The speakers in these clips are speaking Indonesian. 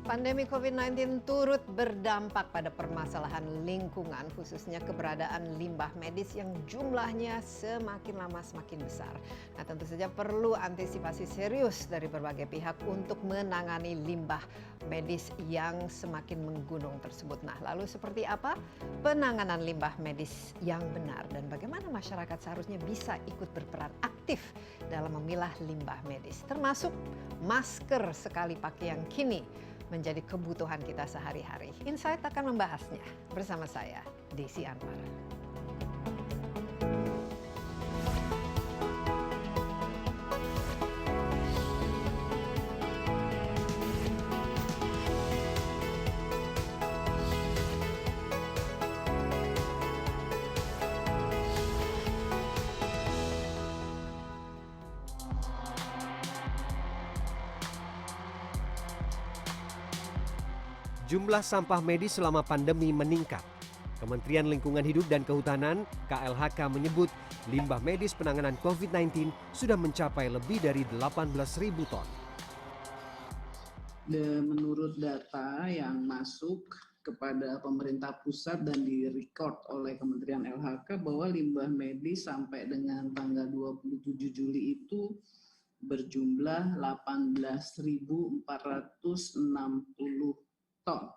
Pandemi COVID-19 turut berdampak pada permasalahan lingkungan, khususnya keberadaan limbah medis yang jumlahnya semakin lama semakin besar. Nah, tentu saja perlu antisipasi serius dari berbagai pihak untuk menangani limbah medis yang semakin menggunung tersebut. Nah, lalu seperti apa penanganan limbah medis yang benar dan bagaimana masyarakat seharusnya bisa ikut berperan aktif dalam memilah limbah medis, termasuk masker sekali pakai yang kini menjadi kebutuhan kita sehari-hari. Insight akan membahasnya bersama saya, Desi Anwar. Jumlah sampah medis selama pandemi meningkat. Kementerian Lingkungan Hidup dan Kehutanan (KLHK) menyebut limbah medis penanganan COVID-19 sudah mencapai lebih dari 18.000 ton. Menurut data yang masuk kepada pemerintah pusat dan direcord oleh Kementerian LHK bahwa limbah medis sampai dengan tanggal 27 Juli itu berjumlah 18.460 ton.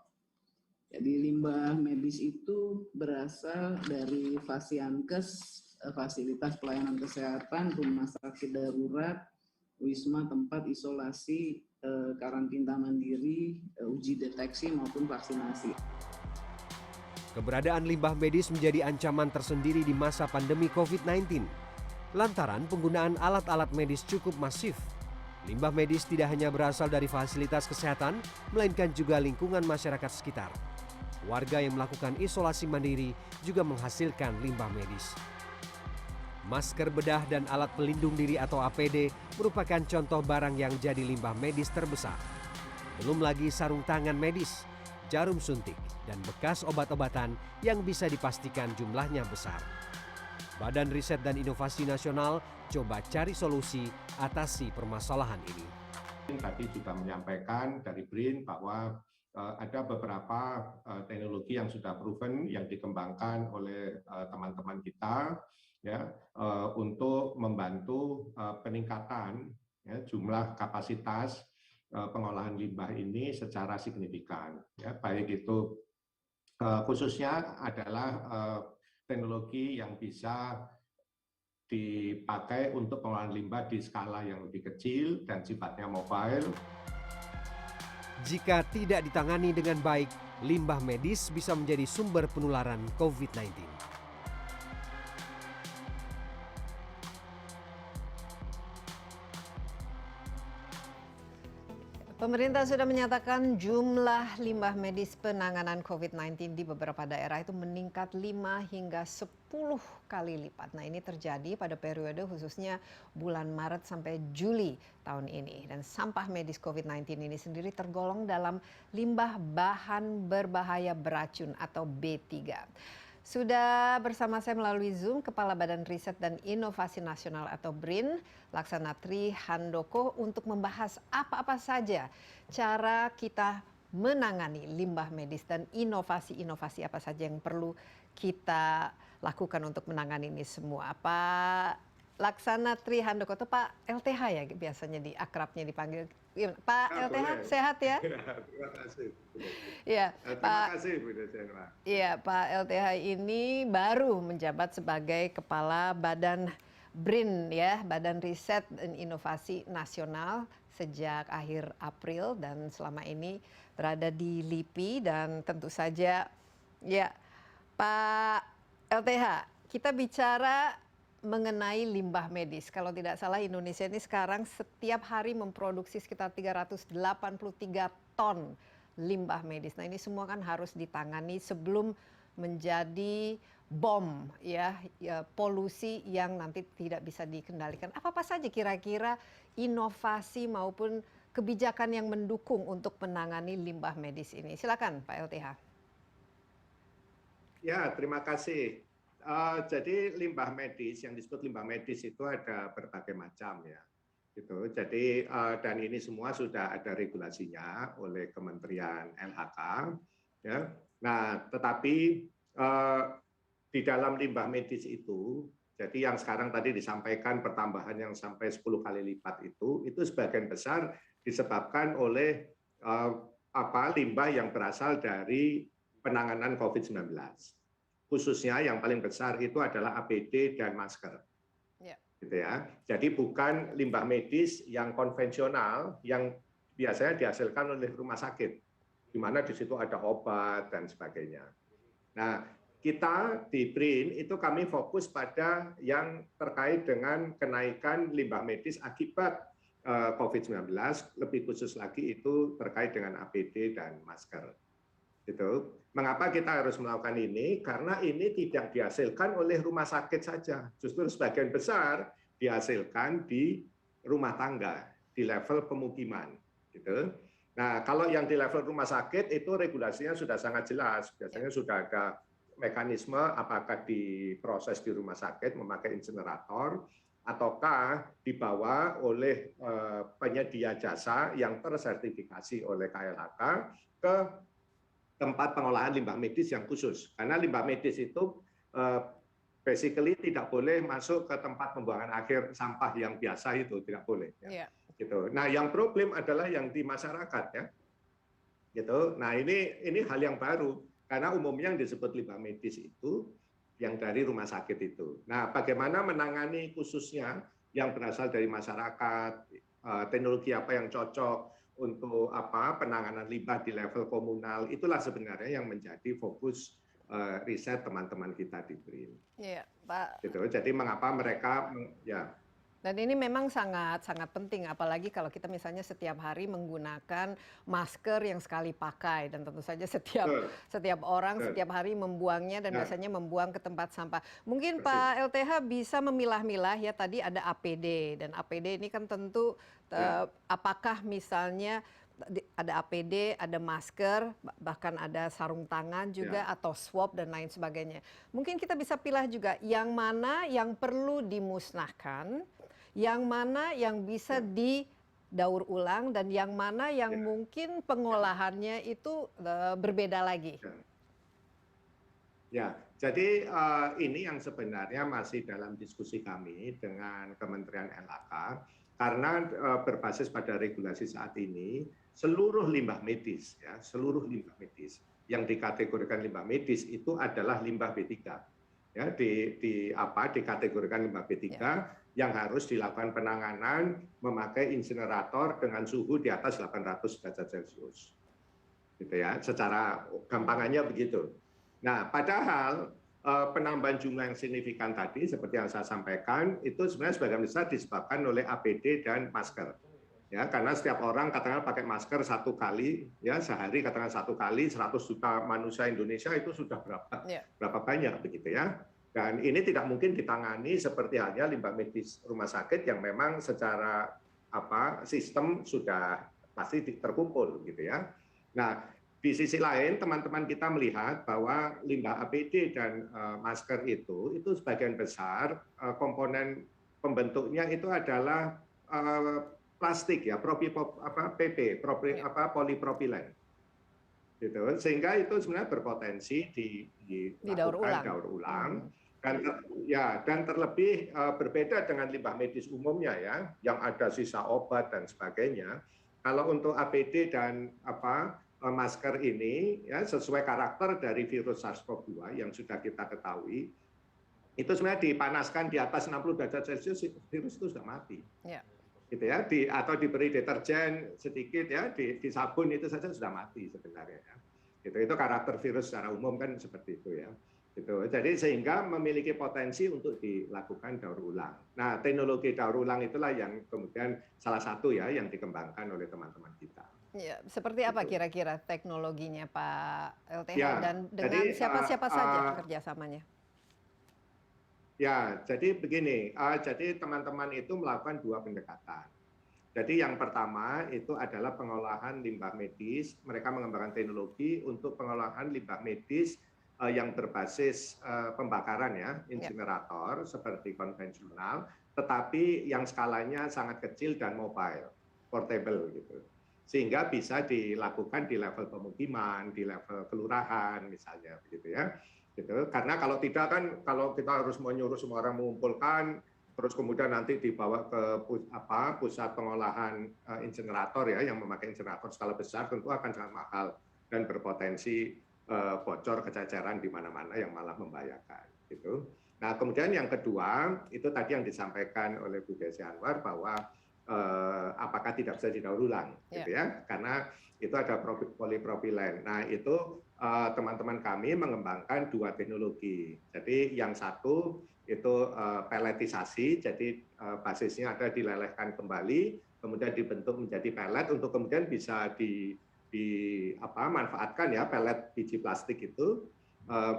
Jadi limbah medis itu berasal dari Fasiankes, fasilitas pelayanan kesehatan, rumah sakit darurat, wisma tempat isolasi, karantina mandiri, uji deteksi maupun vaksinasi. Keberadaan limbah medis menjadi ancaman tersendiri di masa pandemi COVID-19. Lantaran penggunaan alat-alat medis cukup masif. Limbah medis tidak hanya berasal dari fasilitas kesehatan, melainkan juga lingkungan masyarakat sekitar. Warga yang melakukan isolasi mandiri juga menghasilkan limbah medis. Masker bedah dan alat pelindung diri atau APD merupakan contoh barang yang jadi limbah medis terbesar. Belum lagi sarung tangan medis, jarum suntik, dan bekas obat-obatan yang bisa dipastikan jumlahnya besar. Badan Riset dan Inovasi Nasional coba cari solusi atasi permasalahan ini. Tadi juga menyampaikan dari BRIN bahwa ada beberapa teknologi yang sudah proven yang dikembangkan oleh teman-teman kita ya untuk membantu peningkatan ya, jumlah kapasitas pengolahan limbah ini secara signifikan. Ya, baik itu khususnya adalah teknologi yang bisa dipakai untuk pengolahan limbah di skala yang lebih kecil dan sifatnya mobile. Jika tidak ditangani dengan baik, limbah medis bisa menjadi sumber penularan COVID-19. Pemerintah sudah menyatakan jumlah limbah medis penanganan COVID-19 di beberapa daerah itu meningkat 5 hingga 10 kali lipat. Nah, ini terjadi pada periode khususnya bulan Maret sampai Juli tahun ini. Dan sampah medis COVID-19 ini sendiri tergolong dalam limbah bahan berbahaya beracun atau B3. Sudah bersama saya melalui Zoom Kepala Badan Riset dan Inovasi Nasional atau BRIN, Laksana Tri Handoko, untuk membahas apa-apa saja cara kita menangani limbah medis dan inovasi-inovasi apa saja yang perlu kita lakukan untuk menangani ini semua. Pak Laksana Tri Handoko itu Pak LTH ya biasanya akrabnya dipanggil. Pak LTH boleh. Sehat ya? Terima kasih. Ya, terima kasih Bu Desendra. Iya, Pak LTH ini baru menjabat sebagai Kepala Badan BRIN ya, Badan Riset dan Inovasi Nasional sejak akhir April dan selama ini berada di LIPI. Dan tentu saja ya Pak LTH, kita bicara mengenai limbah medis. Kalau tidak salah Indonesia ini sekarang setiap hari memproduksi sekitar 383 ton limbah medis. Nah, ini semua kan harus ditangani sebelum menjadi bom ya, polusi yang nanti tidak bisa dikendalikan. Apa-apa saja kira-kira inovasi maupun kebijakan yang mendukung untuk menangani limbah medis ini? Silakan Pak LTH. Ya, terima kasih. Jadi limbah medis, yang disebut limbah medis itu ada berbagai macam ya. Gitu. Jadi dan ini semua sudah ada regulasinya oleh Kementerian LHK. Ya. Nah, tetapi di dalam limbah medis itu, jadi yang sekarang tadi disampaikan pertambahan yang sampai 10 kali lipat itu sebagian besar disebabkan oleh limbah yang berasal dari penanganan COVID-19. Khususnya yang paling besar itu adalah APD dan masker. Gitu ya. Jadi bukan limbah medis yang konvensional yang biasanya dihasilkan oleh rumah sakit, di mana di situ ada obat dan sebagainya. Nah, kita di BRIN itu kami fokus pada yang terkait dengan kenaikan limbah medis akibat COVID-19, lebih khusus lagi itu terkait dengan APD dan masker. Gitu. Mengapa kita harus melakukan ini? Karena ini tidak dihasilkan oleh rumah sakit saja. Justru sebagian besar dihasilkan di rumah tangga, di level pemukiman. Gitu. Nah, kalau yang di level rumah sakit itu regulasinya sudah sangat jelas. Biasanya sudah ada mekanisme apakah diproses di rumah sakit memakai insinerator, ataukah dibawa oleh penyedia jasa yang tersertifikasi oleh KLHK ke tempat pengolahan limbah medis yang khusus. Karena limbah medis itu basically tidak boleh masuk ke tempat pembuangan akhir sampah yang biasa itu, tidak boleh. Ya. Gitu. Nah, yang problem adalah yang di masyarakat ya. Gitu. Nah, ini hal yang baru karena umumnya yang disebut limbah medis itu yang dari rumah sakit itu. Nah, bagaimana menangani khususnya yang berasal dari masyarakat, teknologi apa yang cocok untuk penanganan limbah di level komunal, itulah sebenarnya yang menjadi fokus riset teman-teman kita di BRIN. Iya, Pak. Gitu. Jadi mengapa mereka ya. Dan ini memang sangat penting, apalagi kalau kita misalnya setiap hari menggunakan masker yang sekali pakai, dan tentu saja setiap orang setiap hari membuangnya dan biasanya membuang ke tempat sampah. Mungkin Pak LTH bisa memilah-milah ya, tadi ada APD, dan APD ini kan tentu apakah misalnya ada APD, ada masker, bahkan ada sarung tangan juga, atau swab dan lain sebagainya. Mungkin kita bisa pilih juga yang mana yang perlu dimusnahkan, yang mana yang bisa didaur ulang, dan yang mana yang mungkin pengolahannya itu berbeda lagi. Ya, jadi ini yang sebenarnya masih dalam diskusi kami dengan Kementerian LHK, karena berbasis pada regulasi saat ini, seluruh limbah medis, ya, seluruh limbah medis yang dikategorikan limbah medis itu adalah limbah B3. Ya, dikategorikan limbah B3 yang harus dilakukan penanganan memakai insinerator dengan suhu di atas 800 derajat Celcius. Gitu ya, secara gampangannya begitu. Nah, padahal penambahan jumlah yang signifikan tadi seperti yang saya sampaikan itu sebenarnya sebagian besar disebabkan oleh APD dan masker. Ya, karena setiap orang katakanlah pakai masker satu kali, ya sehari katakan satu kali, 100 juta manusia Indonesia itu sudah berapa banyak begitu ya. Dan ini tidak mungkin ditangani seperti halnya limbah medis rumah sakit yang memang secara sistem sudah pasti terkumpul gitu ya. Nah, di sisi lain teman-teman kita melihat bahwa limbah APD dan masker itu sebagian besar komponen pembentuknya itu adalah plastik ya, PP, polipropilen. Gitu. Sehingga itu sebenarnya berpotensi dilakukan daur ulang. Dan terlebih berbeda dengan limbah medis umumnya ya, yang ada sisa obat dan sebagainya. Kalau untuk APD dan masker ini ya sesuai karakter dari virus SARS-CoV-2 yang sudah kita ketahui, itu sebenarnya dipanaskan di atas 60 derajat Celcius virus itu sudah mati. Gitu ya, atau diberi deterjen sedikit ya, di sabun itu saja sudah mati sebenarnya ya. Itu karakter virus secara umum kan seperti itu ya. Gitu. Jadi sehingga memiliki potensi untuk dilakukan daur ulang. Nah, teknologi daur ulang itulah yang kemudian salah satu ya yang dikembangkan oleh teman-teman kita. Ya, seperti apa kira-kira teknologinya Pak LTH dan dengan siapa-siapa saja kerjasamanya? Ya, jadi begini, jadi teman-teman itu melakukan dua pendekatan. Jadi yang pertama itu adalah pengolahan limbah medis. Mereka mengembangkan teknologi untuk pengolahan limbah medis yang berbasis pembakaran ya, insinerator seperti konvensional, tetapi yang skalanya sangat kecil dan mobile, portable gitu. Sehingga bisa dilakukan di level pemukiman, di level kelurahan misalnya begitu ya. Gitu. Karena kalau tidak kan kalau kita harus menyuruh semua orang mengumpulkan terus kemudian nanti dibawa ke pusat pengolahan insinerator ya yang memakai insinerator skala besar tentu akan sangat mahal dan berpotensi bocor kececeran di mana-mana yang malah membahayakan gitu. Nah, kemudian yang kedua itu tadi yang disampaikan oleh Bu Desi Anwar bahwa apakah tidak bisa didaur ulang, gitu ya? Karena itu ada polipropilen. Nah, itu teman-teman kami mengembangkan dua teknologi. Jadi yang satu itu peletisasi, jadi basisnya ada dilelehkan kembali, kemudian dibentuk menjadi pelet untuk kemudian bisa manfaatkan ya pelet biji plastik itu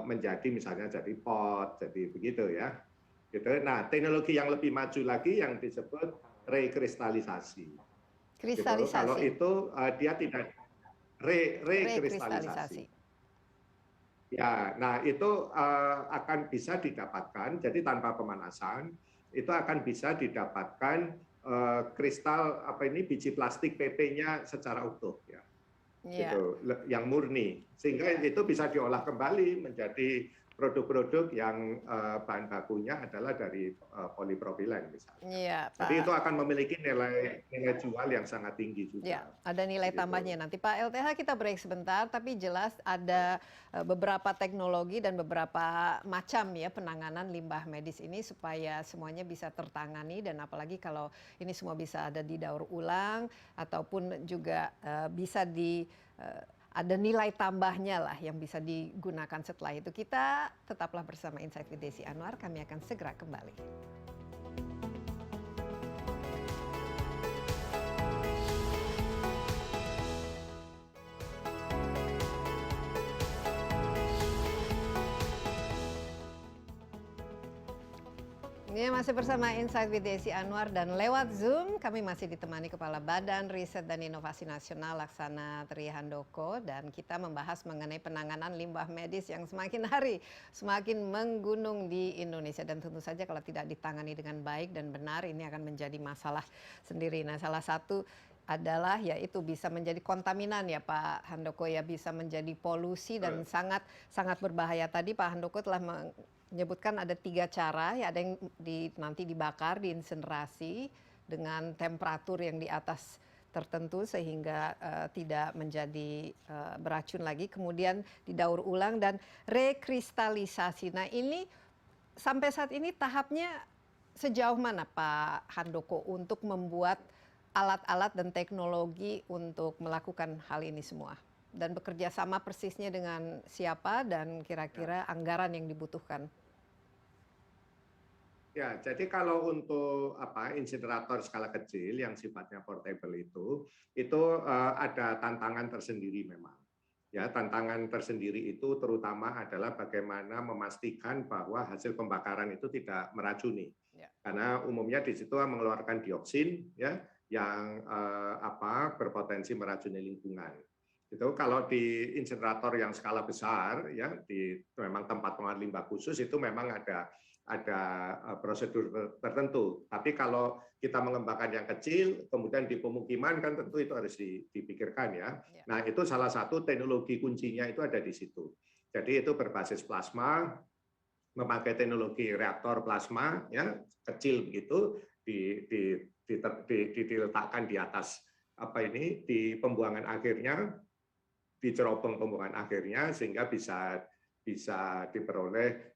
menjadi misalnya jadi pot, jadi begitu ya. Gitu. Nah, teknologi yang lebih maju lagi yang disebut rekristalisasi. Kristalisasi. Gitu. Kalau itu dia tidak rekristalisasi. Ya, nah itu akan bisa didapatkan. Jadi tanpa pemanasan itu akan bisa didapatkan kristal biji plastik PP-nya secara utuh ya. Gitu, yang murni. Sehingga itu bisa diolah kembali menjadi produk-produk yang bahan bakunya adalah dari polipropilen misalnya. Ya, jadi itu akan memiliki nilai jual yang sangat tinggi juga. Ya, ada nilai tambahnya nanti. Pak LTH kita break sebentar, tapi jelas ada beberapa teknologi dan beberapa macam ya penanganan limbah medis ini supaya semuanya bisa tertangani dan apalagi kalau ini semua bisa ada didaur ulang ataupun juga bisa ada nilai tambahnya lah yang bisa digunakan setelah itu. Kita tetaplah bersama Insight with Desi Anwar, kami akan segera kembali. Ya, masih bersama Insight with Desi Anwar dan lewat Zoom kami masih ditemani Kepala Badan Riset dan Inovasi Nasional Laksana Trihandoko dan kita membahas mengenai penanganan limbah medis yang semakin hari semakin menggunung di Indonesia dan tentu saja kalau tidak ditangani dengan baik dan benar ini akan menjadi masalah sendiri. Nah, salah satu adalah yaitu bisa menjadi kontaminan ya Pak Handoko ya, bisa menjadi polusi dan sangat berbahaya. Tadi Pak Handoko telah menyebutkan ada 3 cara ya, ada yang nanti dibakar, diinsinerasi dengan temperatur yang di atas tertentu sehingga tidak menjadi beracun lagi, kemudian didaur ulang dan rekristalisasi. Nah, ini sampai saat ini tahapnya sejauh mana Pak Handoko untuk membuat alat-alat dan teknologi untuk melakukan hal ini semua? Dan bekerja sama persisnya dengan siapa dan kira-kira anggaran yang dibutuhkan? Ya, jadi kalau untuk insinerator skala kecil yang sifatnya portable itu ada tantangan tersendiri memang. Ya, tantangan tersendiri itu terutama adalah bagaimana memastikan bahwa hasil pembakaran itu tidak meracuni. Ya. Karena umumnya di situ mengeluarkan dioksin ya yang berpotensi meracuni lingkungan. Itu kalau di insinerator yang skala besar ya di memang tempat pengolahan limbah khusus itu memang ada prosedur tertentu. Tapi kalau kita mengembangkan yang kecil, kemudian di pemukiman kan tentu itu harus dipikirkan ya. Nah, itu salah satu teknologi kuncinya itu ada di situ. Jadi itu berbasis plasma, memakai teknologi reaktor plasma ya kecil begitu diletakkan di atas di pembuangan akhirnya, di cerobong pembuangan akhirnya sehingga bisa diperoleh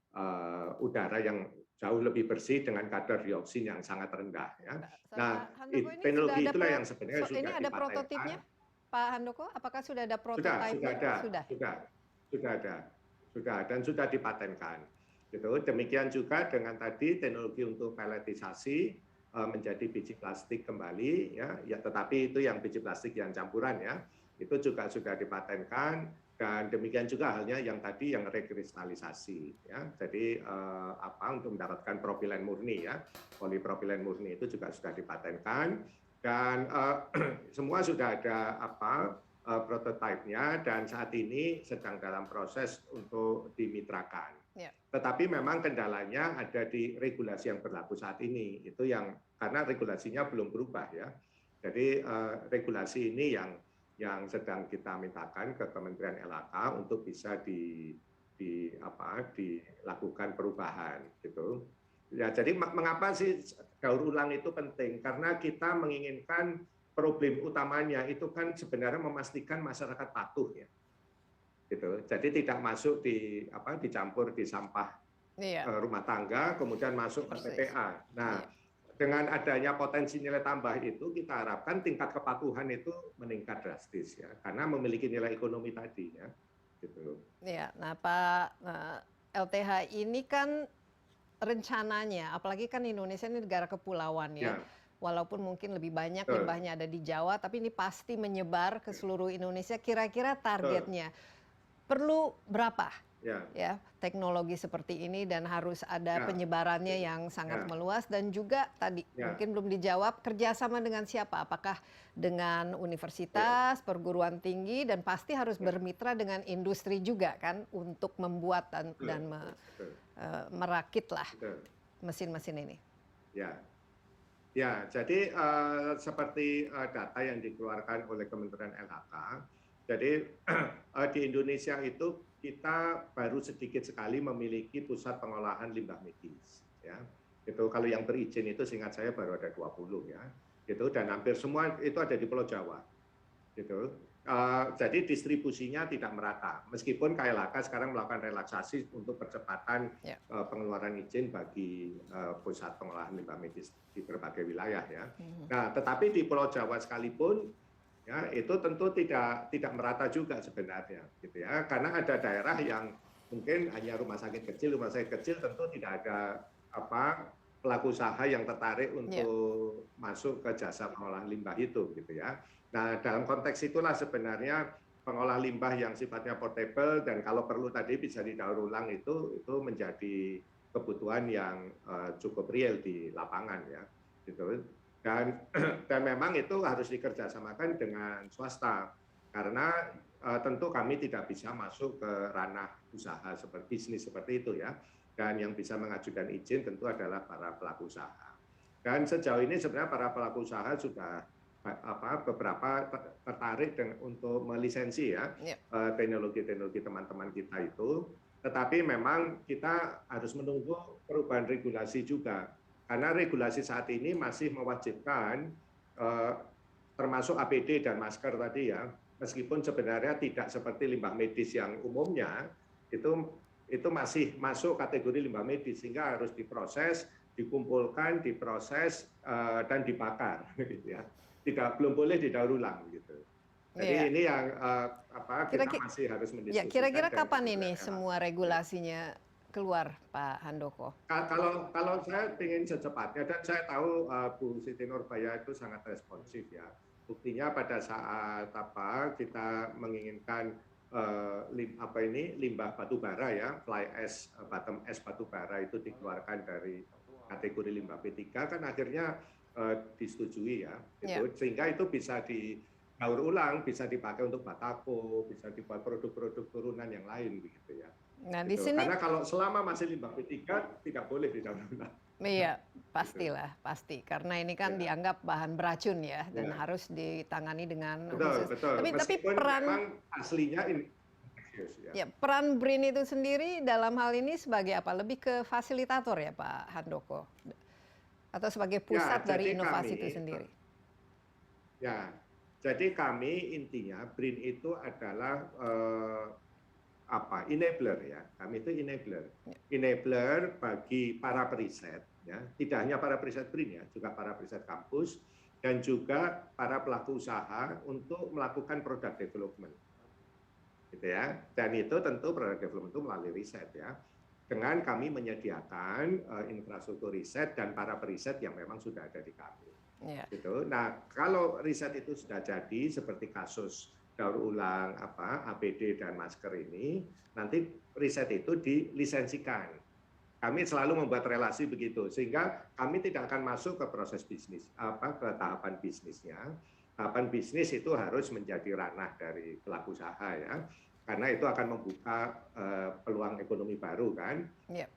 udara yang jauh lebih bersih dengan kadar dioksin yang sangat rendah ya. Nah, teknologi itulah yang sebenarnya sudah ini ada prototipnya Pak Handoko, apakah sudah ada prototipnya? Sudah ada dan sudah dipatenkan. Gitu. Demikian juga dengan tadi teknologi untuk peletisasi menjadi biji plastik kembali ya, tetapi itu yang biji plastik yang campuran ya, itu juga sudah dipatenkan dan demikian juga halnya yang tadi yang rekristalisasi ya. Jadi untuk mendapatkan propilen murni ya, polipropilen murni itu juga sudah dipatenkan dan semua sudah ada prototipenya dan saat ini sedang dalam proses untuk dimitrakan. Ya. Tetapi memang kendalanya ada di regulasi yang berlaku saat ini. Itu yang karena regulasinya belum berubah ya. Jadi regulasi ini yang sedang kita mintakan ke Kementerian LHK untuk bisa dilakukan perubahan gitu. Ya, jadi mengapa sih daur ulang itu penting? Karena kita menginginkan problem utamanya itu kan sebenarnya memastikan masyarakat patuh ya. Gitu. Jadi tidak masuk dicampur di sampah rumah tangga, kemudian masuk ke TPA. Nah, dengan adanya potensi nilai tambah itu, kita harapkan tingkat kepatuhan itu meningkat drastis ya, karena memiliki nilai ekonomi tadi ya. Gitu. Ya, nah Pak LTH ini kan rencananya, apalagi kan Indonesia ini negara kepulauan ya. Walaupun mungkin lebih banyak limbahnya ada di Jawa, tapi ini pasti menyebar ke seluruh Indonesia. Kira-kira targetnya perlu berapa ya teknologi seperti ini dan harus ada penyebarannya yang sangat meluas dan juga tadi mungkin belum dijawab kerjasama dengan siapa? Apakah dengan universitas, perguruan tinggi dan pasti harus bermitra dengan industri juga kan untuk membuat dan merakitlah mesin-mesin ini. Ya, jadi seperti data yang dikeluarkan oleh Kementerian LHK, jadi di Indonesia itu kita baru sedikit sekali memiliki pusat pengolahan limbah medis. Ya, itu kalau yang berizin itu seingat saya baru ada 20 ya, gitu dan hampir semua itu ada di Pulau Jawa, gitu. Jadi distribusinya tidak merata. Meskipun KLHK sekarang melakukan relaksasi untuk percepatan pengeluaran izin bagi pusat pengolahan limbah medis di berbagai wilayah ya. Nah, tetapi di Pulau Jawa sekalipun ya itu tentu tidak merata juga sebenarnya gitu ya, karena ada daerah yang mungkin hanya rumah sakit kecil tentu tidak ada pelaku usaha yang tertarik untuk masuk ke jasa pengolahan limbah itu gitu ya. Nah, dalam konteks itulah sebenarnya pengolah limbah yang sifatnya portable dan kalau perlu tadi bisa didaur ulang itu menjadi kebutuhan yang cukup real di lapangan ya gitu. Dan memang itu harus dikerjasamakan dengan swasta karena tentu kami tidak bisa masuk ke ranah usaha seperti bisnis seperti itu ya, dan yang bisa mengajukan izin tentu adalah para pelaku usaha. Dan sejauh ini sebenarnya para pelaku usaha sudah beberapa tertarik untuk melisensi ya teknologi teman-teman kita itu, tetapi memang kita harus menunggu perubahan regulasi juga. Karena regulasi saat ini masih mewajibkan termasuk APD dan masker tadi ya, meskipun sebenarnya tidak seperti limbah medis yang umumnya itu masih masuk kategori limbah medis sehingga harus diproses, dikumpulkan, diproses dan dibakar gitu ya. Belum boleh didaur ulang gitu. Jadi ini yang kita masih harus mendiskusikan. Ya, kira-kira kapan ini semua regulasinya keluar, Pak Handoko? Kalau saya ingin secepatnya, dan saya tahu Bu Siti Nurbaya itu sangat responsif ya. Buktinya pada saat kita menginginkan limbah batu bara ya, fly ash, bottom ash batu bara itu dikeluarkan dari kategori limbah P3 kan akhirnya disetujui ya, gitu. Sehingga itu bisa didaur ulang, bisa dipakai untuk batako, bisa dibuat produk-produk turunan yang lain begitu ya. Nah, gitu. di sini karena kalau selama masih limbah P3 tidak boleh didaur ulang. Iya, pastilah, pasti. Karena ini kan dianggap bahan beracun ya dan harus ditangani dengan khusus. Betul. Tapi peran memang aslinya ini peran BRIN itu sendiri dalam hal ini sebagai apa? Lebih ke fasilitator ya Pak Handoko? Atau sebagai pusat dari inovasi itu sendiri? Ya, jadi kami intinya BRIN itu adalah enabler ya, kami itu enabler bagi para periset ya, tidak hanya para periset BRIN ya, juga para periset kampus dan juga para pelaku usaha untuk melakukan product development gitu ya, dan itu tentu product development itu melalui riset ya, dengan kami menyediakan infrastruktur riset dan para periset yang memang sudah ada di kami gitu. Nah, kalau riset itu sudah jadi seperti kasus daur ulang APD dan masker ini, nanti riset itu dilisensikan. Kami selalu membuat relasi begitu sehingga kami tidak akan masuk ke proses bisnis ke tahapan bisnisnya. Tahapan bisnis itu harus menjadi ranah dari pelaku usaha ya. karena itu akan membuka peluang ekonomi baru kan. Yep.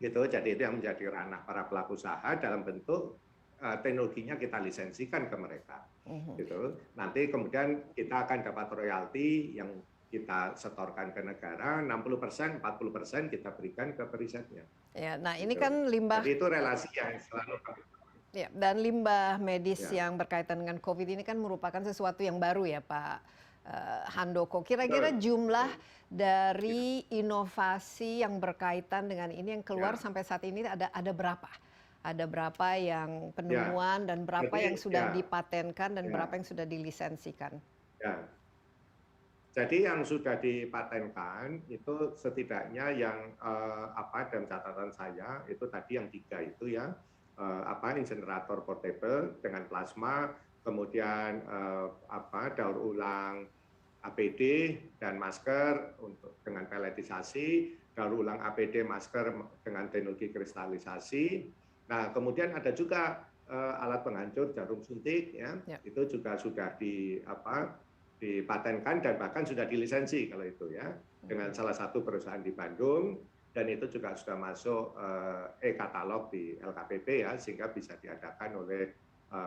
Gitu. Jadi itu yang menjadi ranah para pelaku usaha dalam bentuk teknologinya kita lisensikan ke mereka. Gitu. Nanti kemudian kita akan dapat royalti yang kita setorkan ke negara, 60%, 40% kita berikan ke perisetnya. Ya, nah ini Gitu. kan limbah. Jadi itu relasi yang selalu kami. Ya, dan limbah medis Ya. yang berkaitan dengan COVID ini kan merupakan sesuatu yang baru ya Pak Handoko. Kira-kira jumlah dari inovasi yang berkaitan dengan ini yang keluar sampai saat ini ada berapa? Ada berapa yang penemuan dan berapa yang sudah dipatenkan dan berapa yang sudah dilisensikan? Ya. Jadi yang sudah dipatenkan itu setidaknya yang dalam catatan saya itu tadi yang 3 itu ya, insinerator portable dengan plasma, kemudian daur ulang APD dan masker untuk dengan peletisasi, daur ulang APD masker dengan teknologi kristalisasi. Nah, kemudian ada juga alat penghancur jarum suntik ya, itu juga sudah dipatenkan dan bahkan sudah dilisensi kalau itu ya, dengan salah satu perusahaan di Bandung, dan itu juga sudah masuk e-katalog di LKPP ya, sehingga bisa diadakan oleh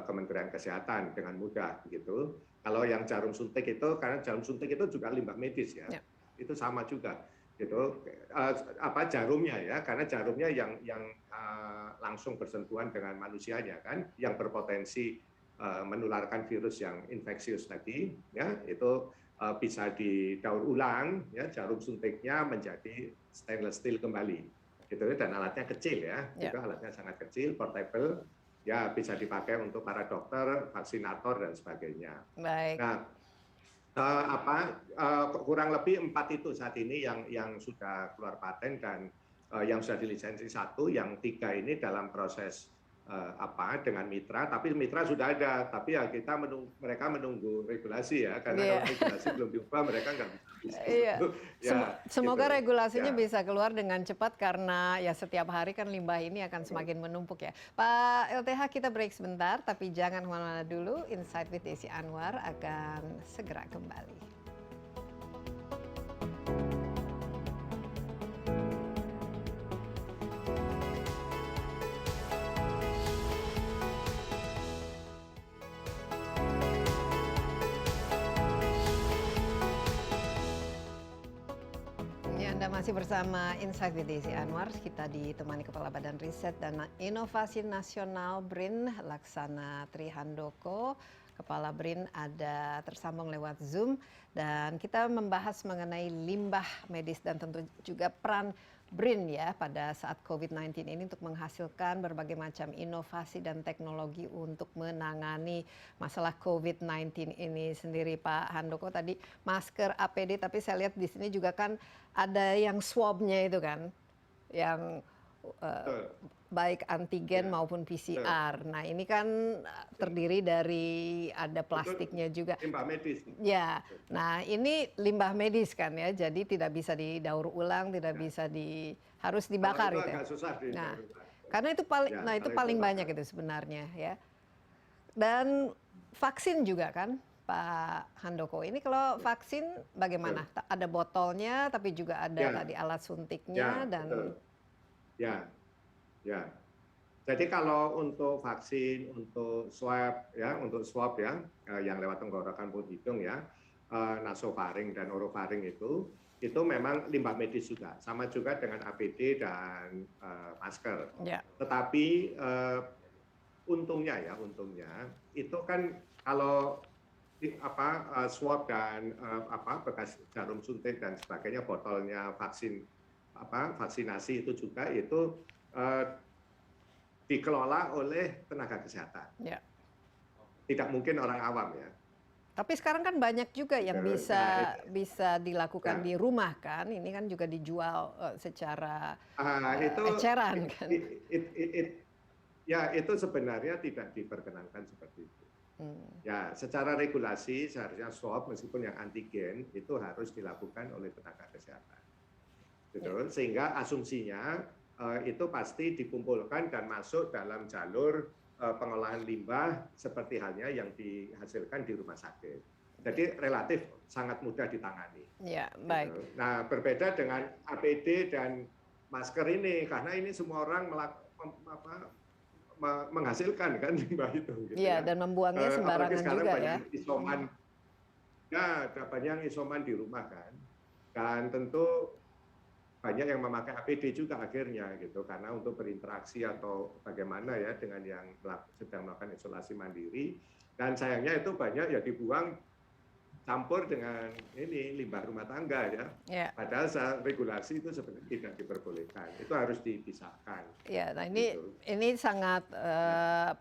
Kementerian Kesehatan dengan mudah begitu. Kalau yang jarum suntik itu, karena jarum suntik itu juga limbah medis ya, itu sama juga gitu, jarumnya ya, karena jarumnya yang langsung bersentuhan dengan manusianya kan, yang berpotensi menularkan virus yang infeksius tadi ya, itu bisa didaur ulang ya, jarum suntiknya menjadi stainless steel kembali gitu, dan alatnya kecil ya, itu alatnya sangat kecil, portable ya, bisa dipakai untuk para dokter, vaksinator dan sebagainya. Baik. Nah, kurang lebih 4 itu saat ini yang sudah keluar paten dan yang sudah dilisensi 1, yang 3 ini dalam proses dengan mitra, tapi mitra sudah ada, tapi ya mereka menunggu regulasi ya, karena kalau regulasi belum diubah mereka nggak bisa. Semoga regulasinya bisa keluar dengan cepat karena ya setiap hari kan limbah ini akan semakin menumpuk ya. Pak LTH, kita break sebentar, tapi jangan kemana-mana dulu. Insight with Desi Anwar akan segera kembali. Anda masih bersama Insight with Desi Anwar. Kita ditemani Kepala Badan Riset dan Inovasi Nasional BRIN, Laksana Trihandoko. Kepala BRIN ada tersambung lewat Zoom. Dan kita membahas mengenai limbah medis dan tentu juga peran BRIN ya pada saat COVID-19 ini untuk menghasilkan berbagai macam inovasi dan teknologi untuk menangani masalah COVID-19 ini sendiri. Pak Handoko, tadi masker APD, tapi saya lihat di sini juga kan ada yang swabnya itu kan, yang baik antigen maupun PCR. Nah ini kan terdiri dari ada plastiknya juga. Limbah medis. Ya, nah ini limbah medis kan ya, jadi tidak bisa didaur ulang, tidak bisa harus dibakar itu gitu. Agak susah nah, karena itu paling banyak itu sebenarnya ya. Dan vaksin juga kan, Pak Handoko. Ini kalau vaksin bagaimana? Ada botolnya, tapi juga ada tadi alat suntiknya dan. Betul. Ya. Jadi kalau untuk vaksin, untuk swab ya, yang lewat tenggorokan maupun hidung ya, nasofaring dan orofaring itu memang limbah medis juga, sama juga dengan APD dan masker. Tetapi untungnya itu kan kalau swab dan bekas jarum suntik dan sebagainya, botolnya vaksinasi itu juga itu dikelola oleh tenaga kesehatan. Tidak mungkin orang awam ya. Tapi sekarang kan banyak juga yang bisa dilakukan di rumah kan. Ini kan juga dijual secara eceran kan. Itu sebenarnya tidak diperkenankan seperti itu. Ya, secara regulasi seharusnya swab meskipun yang antigen itu harus dilakukan oleh tenaga kesehatan. Gitu. Sehingga asumsinya itu pasti dikumpulkan dan masuk dalam jalur pengolahan limbah seperti halnya yang dihasilkan di rumah sakit. Jadi relatif sangat mudah ditangani. Ya, baik. Gitu. Nah, berbeda dengan APD dan masker ini, karena ini semua orang menghasilkan kan limbah itu. Gitu Iya, ya. dan membuangnya Apalagi sembarangan sekarang juga banyak ya. isoman, ya ada banyak yang isoman di rumah kan, dan tentu banyak yang memakai APD juga akhirnya gitu, karena untuk berinteraksi atau bagaimana ya dengan yang sedang melakukan isolasi mandiri, dan sayangnya itu banyak ya dibuang campur dengan ini limbah rumah tangga ya. Ya. Padahal saat regulasi itu sebenarnya tidak diperbolehkan. Itu harus dipisahkan. Ya, nah Gitu. ini sangat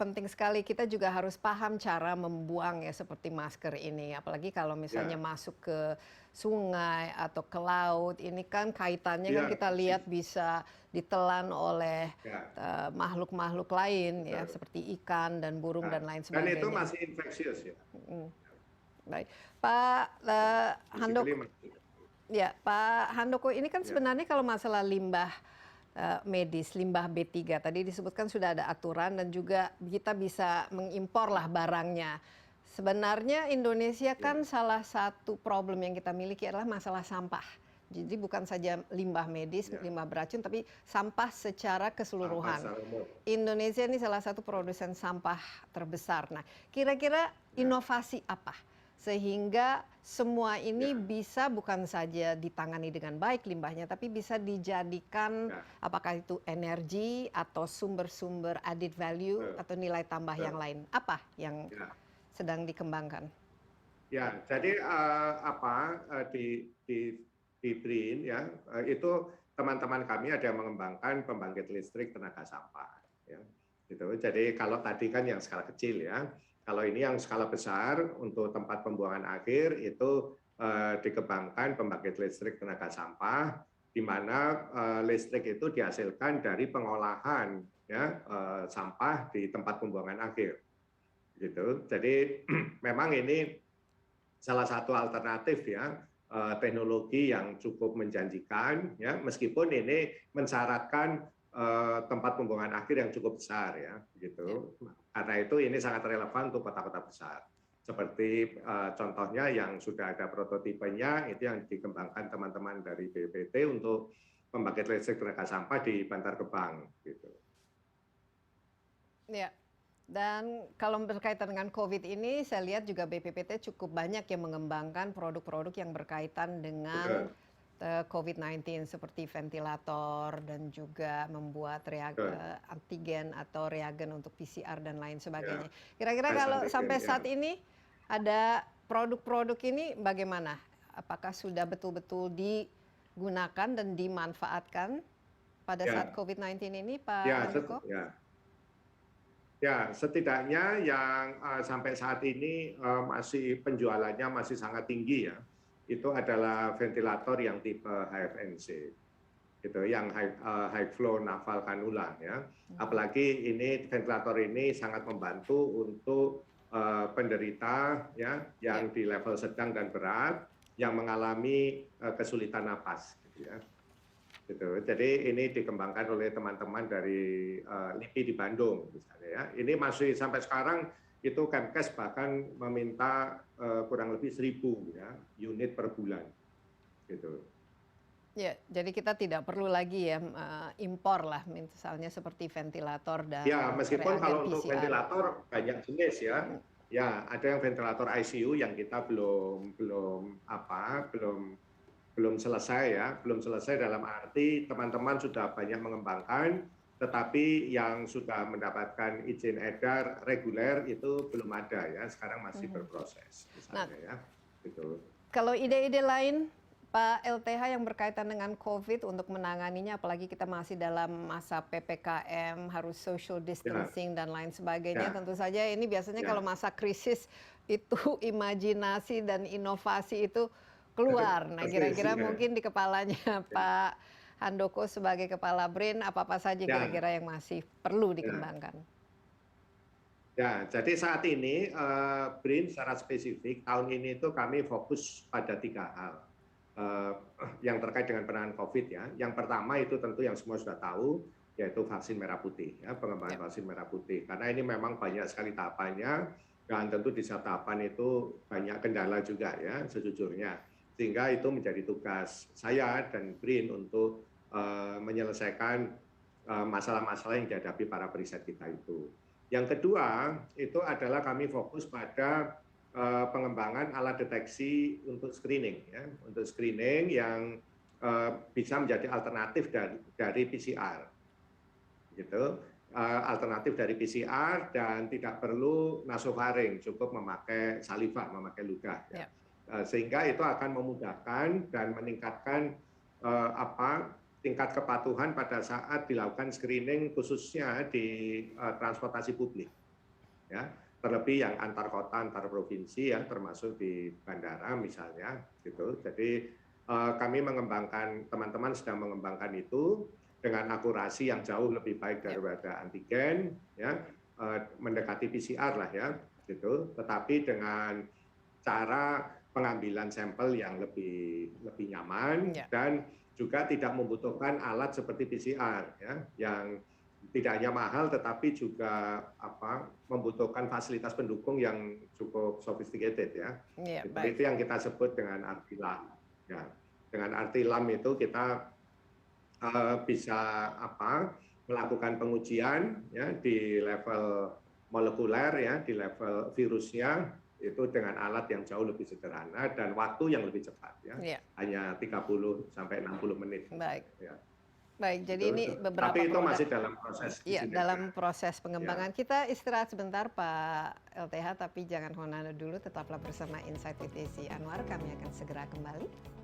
penting sekali. Kita juga harus paham cara membuang ya seperti masker ini. Apalagi kalau misalnya masuk ke sungai atau ke laut, ini kan kaitannya kan kita lihat bisa ditelan oleh makhluk-makhluk lain ya, seperti ikan dan burung dan lain sebagainya. Dan itu masih infeksius ya. Baik, Pak Handoko. Ya, Pak Handoko, ini kan sebenarnya kalau masalah limbah medis, limbah B3 tadi disebutkan sudah ada aturan dan juga kita bisa mengimpor lah barangnya. Sebenarnya Indonesia kan salah satu problem yang kita miliki adalah masalah sampah. Jadi bukan saja limbah medis, limbah beracun, tapi sampah secara keseluruhan. Indonesia ini salah satu produsen sampah terbesar. Nah, kira-kira inovasi apa sehingga semua ini bisa bukan saja ditangani dengan baik limbahnya, tapi bisa dijadikan apakah itu energi atau sumber-sumber added value atau nilai tambah yang lain. Apa yang sedang dikembangkan? Ya, jadi di BRIN ya itu teman-teman kami ada yang mengembangkan pembangkit listrik tenaga sampah. Ya, gitu. Jadi kalau tadi kan yang skala kecil ya. Kalau ini yang skala besar untuk tempat pembuangan akhir itu dikembangkan pembangkit listrik tenaga sampah, di mana listrik itu dihasilkan dari pengolahan ya, sampah di tempat pembuangan akhir. Gitu. Jadi memang ini salah satu alternatif ya, teknologi yang cukup menjanjikan ya, meskipun ini mensyaratkan tempat pembuangan akhir yang cukup besar ya, gitu. Karena itu ini sangat relevan untuk kota-kota besar. Seperti contohnya yang sudah ada prototipenya itu yang dikembangkan teman-teman dari BPT untuk pembangkit listrik tenaga sampah di Bantar Gebang, gitu. Ya. Dan kalau berkaitan dengan COVID ini, saya lihat juga BPPT cukup banyak yang mengembangkan produk-produk yang berkaitan dengan COVID-19 seperti ventilator dan juga membuat antigen atau reagen untuk PCR dan lain sebagainya. Kira-kira kalau sampai saat ini ada produk-produk ini bagaimana? Apakah sudah betul-betul digunakan dan dimanfaatkan pada saat COVID-19 ini, Pak Handoko? Ya, setidaknya yang sampai saat ini masih penjualannya masih sangat tinggi ya. Itu adalah ventilator yang tipe HFNC, gitu, yang high flow naval cannula ya. Apalagi ini ventilator ini sangat membantu untuk penderita ya yang di level sedang dan berat yang mengalami kesulitan napas, gitu ya. Gitu. Jadi ini dikembangkan oleh teman-teman dari LIPI di Bandung misalnya ya. Ini masih sampai sekarang itu Kemkes bahkan meminta kurang lebih 1.000 ya, unit per bulan, gitu. Ya, jadi kita tidak perlu lagi ya impor lah, misalnya seperti ventilator dan ya, meskipun kalau untuk PCR. ventilator banyak jenis ya. Ya, ada yang ventilator ICU yang kita belum selesai ya, belum selesai dalam arti teman-teman sudah banyak mengembangkan, tetapi yang sudah mendapatkan izin edar reguler itu belum ada ya, sekarang masih berproses misalnya ya. Gitu. Kalau ide-ide lain Pak LTH yang berkaitan dengan COVID untuk menanganinya, apalagi kita masih dalam masa PPKM, harus social distancing dan lain sebagainya, tentu saja ini biasanya kalau masa krisis itu imajinasi dan inovasi itu keluar. Nah, kira-kira mungkin di kepalanya Pak Handoko sebagai kepala BRIN, apa-apa saja kira-kira yang masih perlu dikembangkan? Ya, jadi saat ini BRIN secara spesifik tahun ini itu kami fokus pada 3 hal yang terkait dengan penanganan COVID ya. Yang pertama itu tentu yang semua sudah tahu, yaitu vaksin merah putih ya, pengembangan vaksin merah putih. Karena ini memang banyak sekali tahapannya dan tentu di tahapan itu banyak kendala juga ya sejujurnya, sehingga itu menjadi tugas saya dan BRIN untuk menyelesaikan masalah-masalah yang dihadapi para periset kita itu. Yang kedua itu adalah kami fokus pada pengembangan alat deteksi untuk screening ya, untuk screening yang bisa menjadi alternatif dari PCR gitu, alternatif dari PCR dan tidak perlu nasofaring, cukup memakai saliva, memakai ludah ya. Sehingga itu akan memudahkan dan meningkatkan tingkat kepatuhan pada saat dilakukan screening khususnya di transportasi publik ya, terlebih yang antar kota, antar provinsi ya, termasuk di bandara misalnya gitu. Jadi kami mengembangkan, teman-teman sedang mengembangkan itu dengan akurasi yang jauh lebih baik daripada antigen ya, mendekati PCR lah ya gitu, tetapi dengan cara pengambilan sampel yang lebih nyaman dan juga tidak membutuhkan alat seperti PCR ya, yang tidak hanya mahal tetapi juga membutuhkan fasilitas pendukung yang cukup sophisticated ya. Itu yang kita sebut dengan RT-LAM ya. Dengan RT-LAM itu kita bisa melakukan pengujian ya di level molekuler ya, di level virusnya itu dengan alat yang jauh lebih sederhana dan waktu yang lebih cepat ya. Hanya 30 sampai 60 menit. Baik. Ya. Baik, jadi ini beberapa tapi itu masih dalam proses. Iya, dalam proses pengembangan. Kita istirahat sebentar Pak LTH, tapi jangan kemana-mana dulu, tetaplah bersama Insight with Desi Anwar, kami akan segera kembali.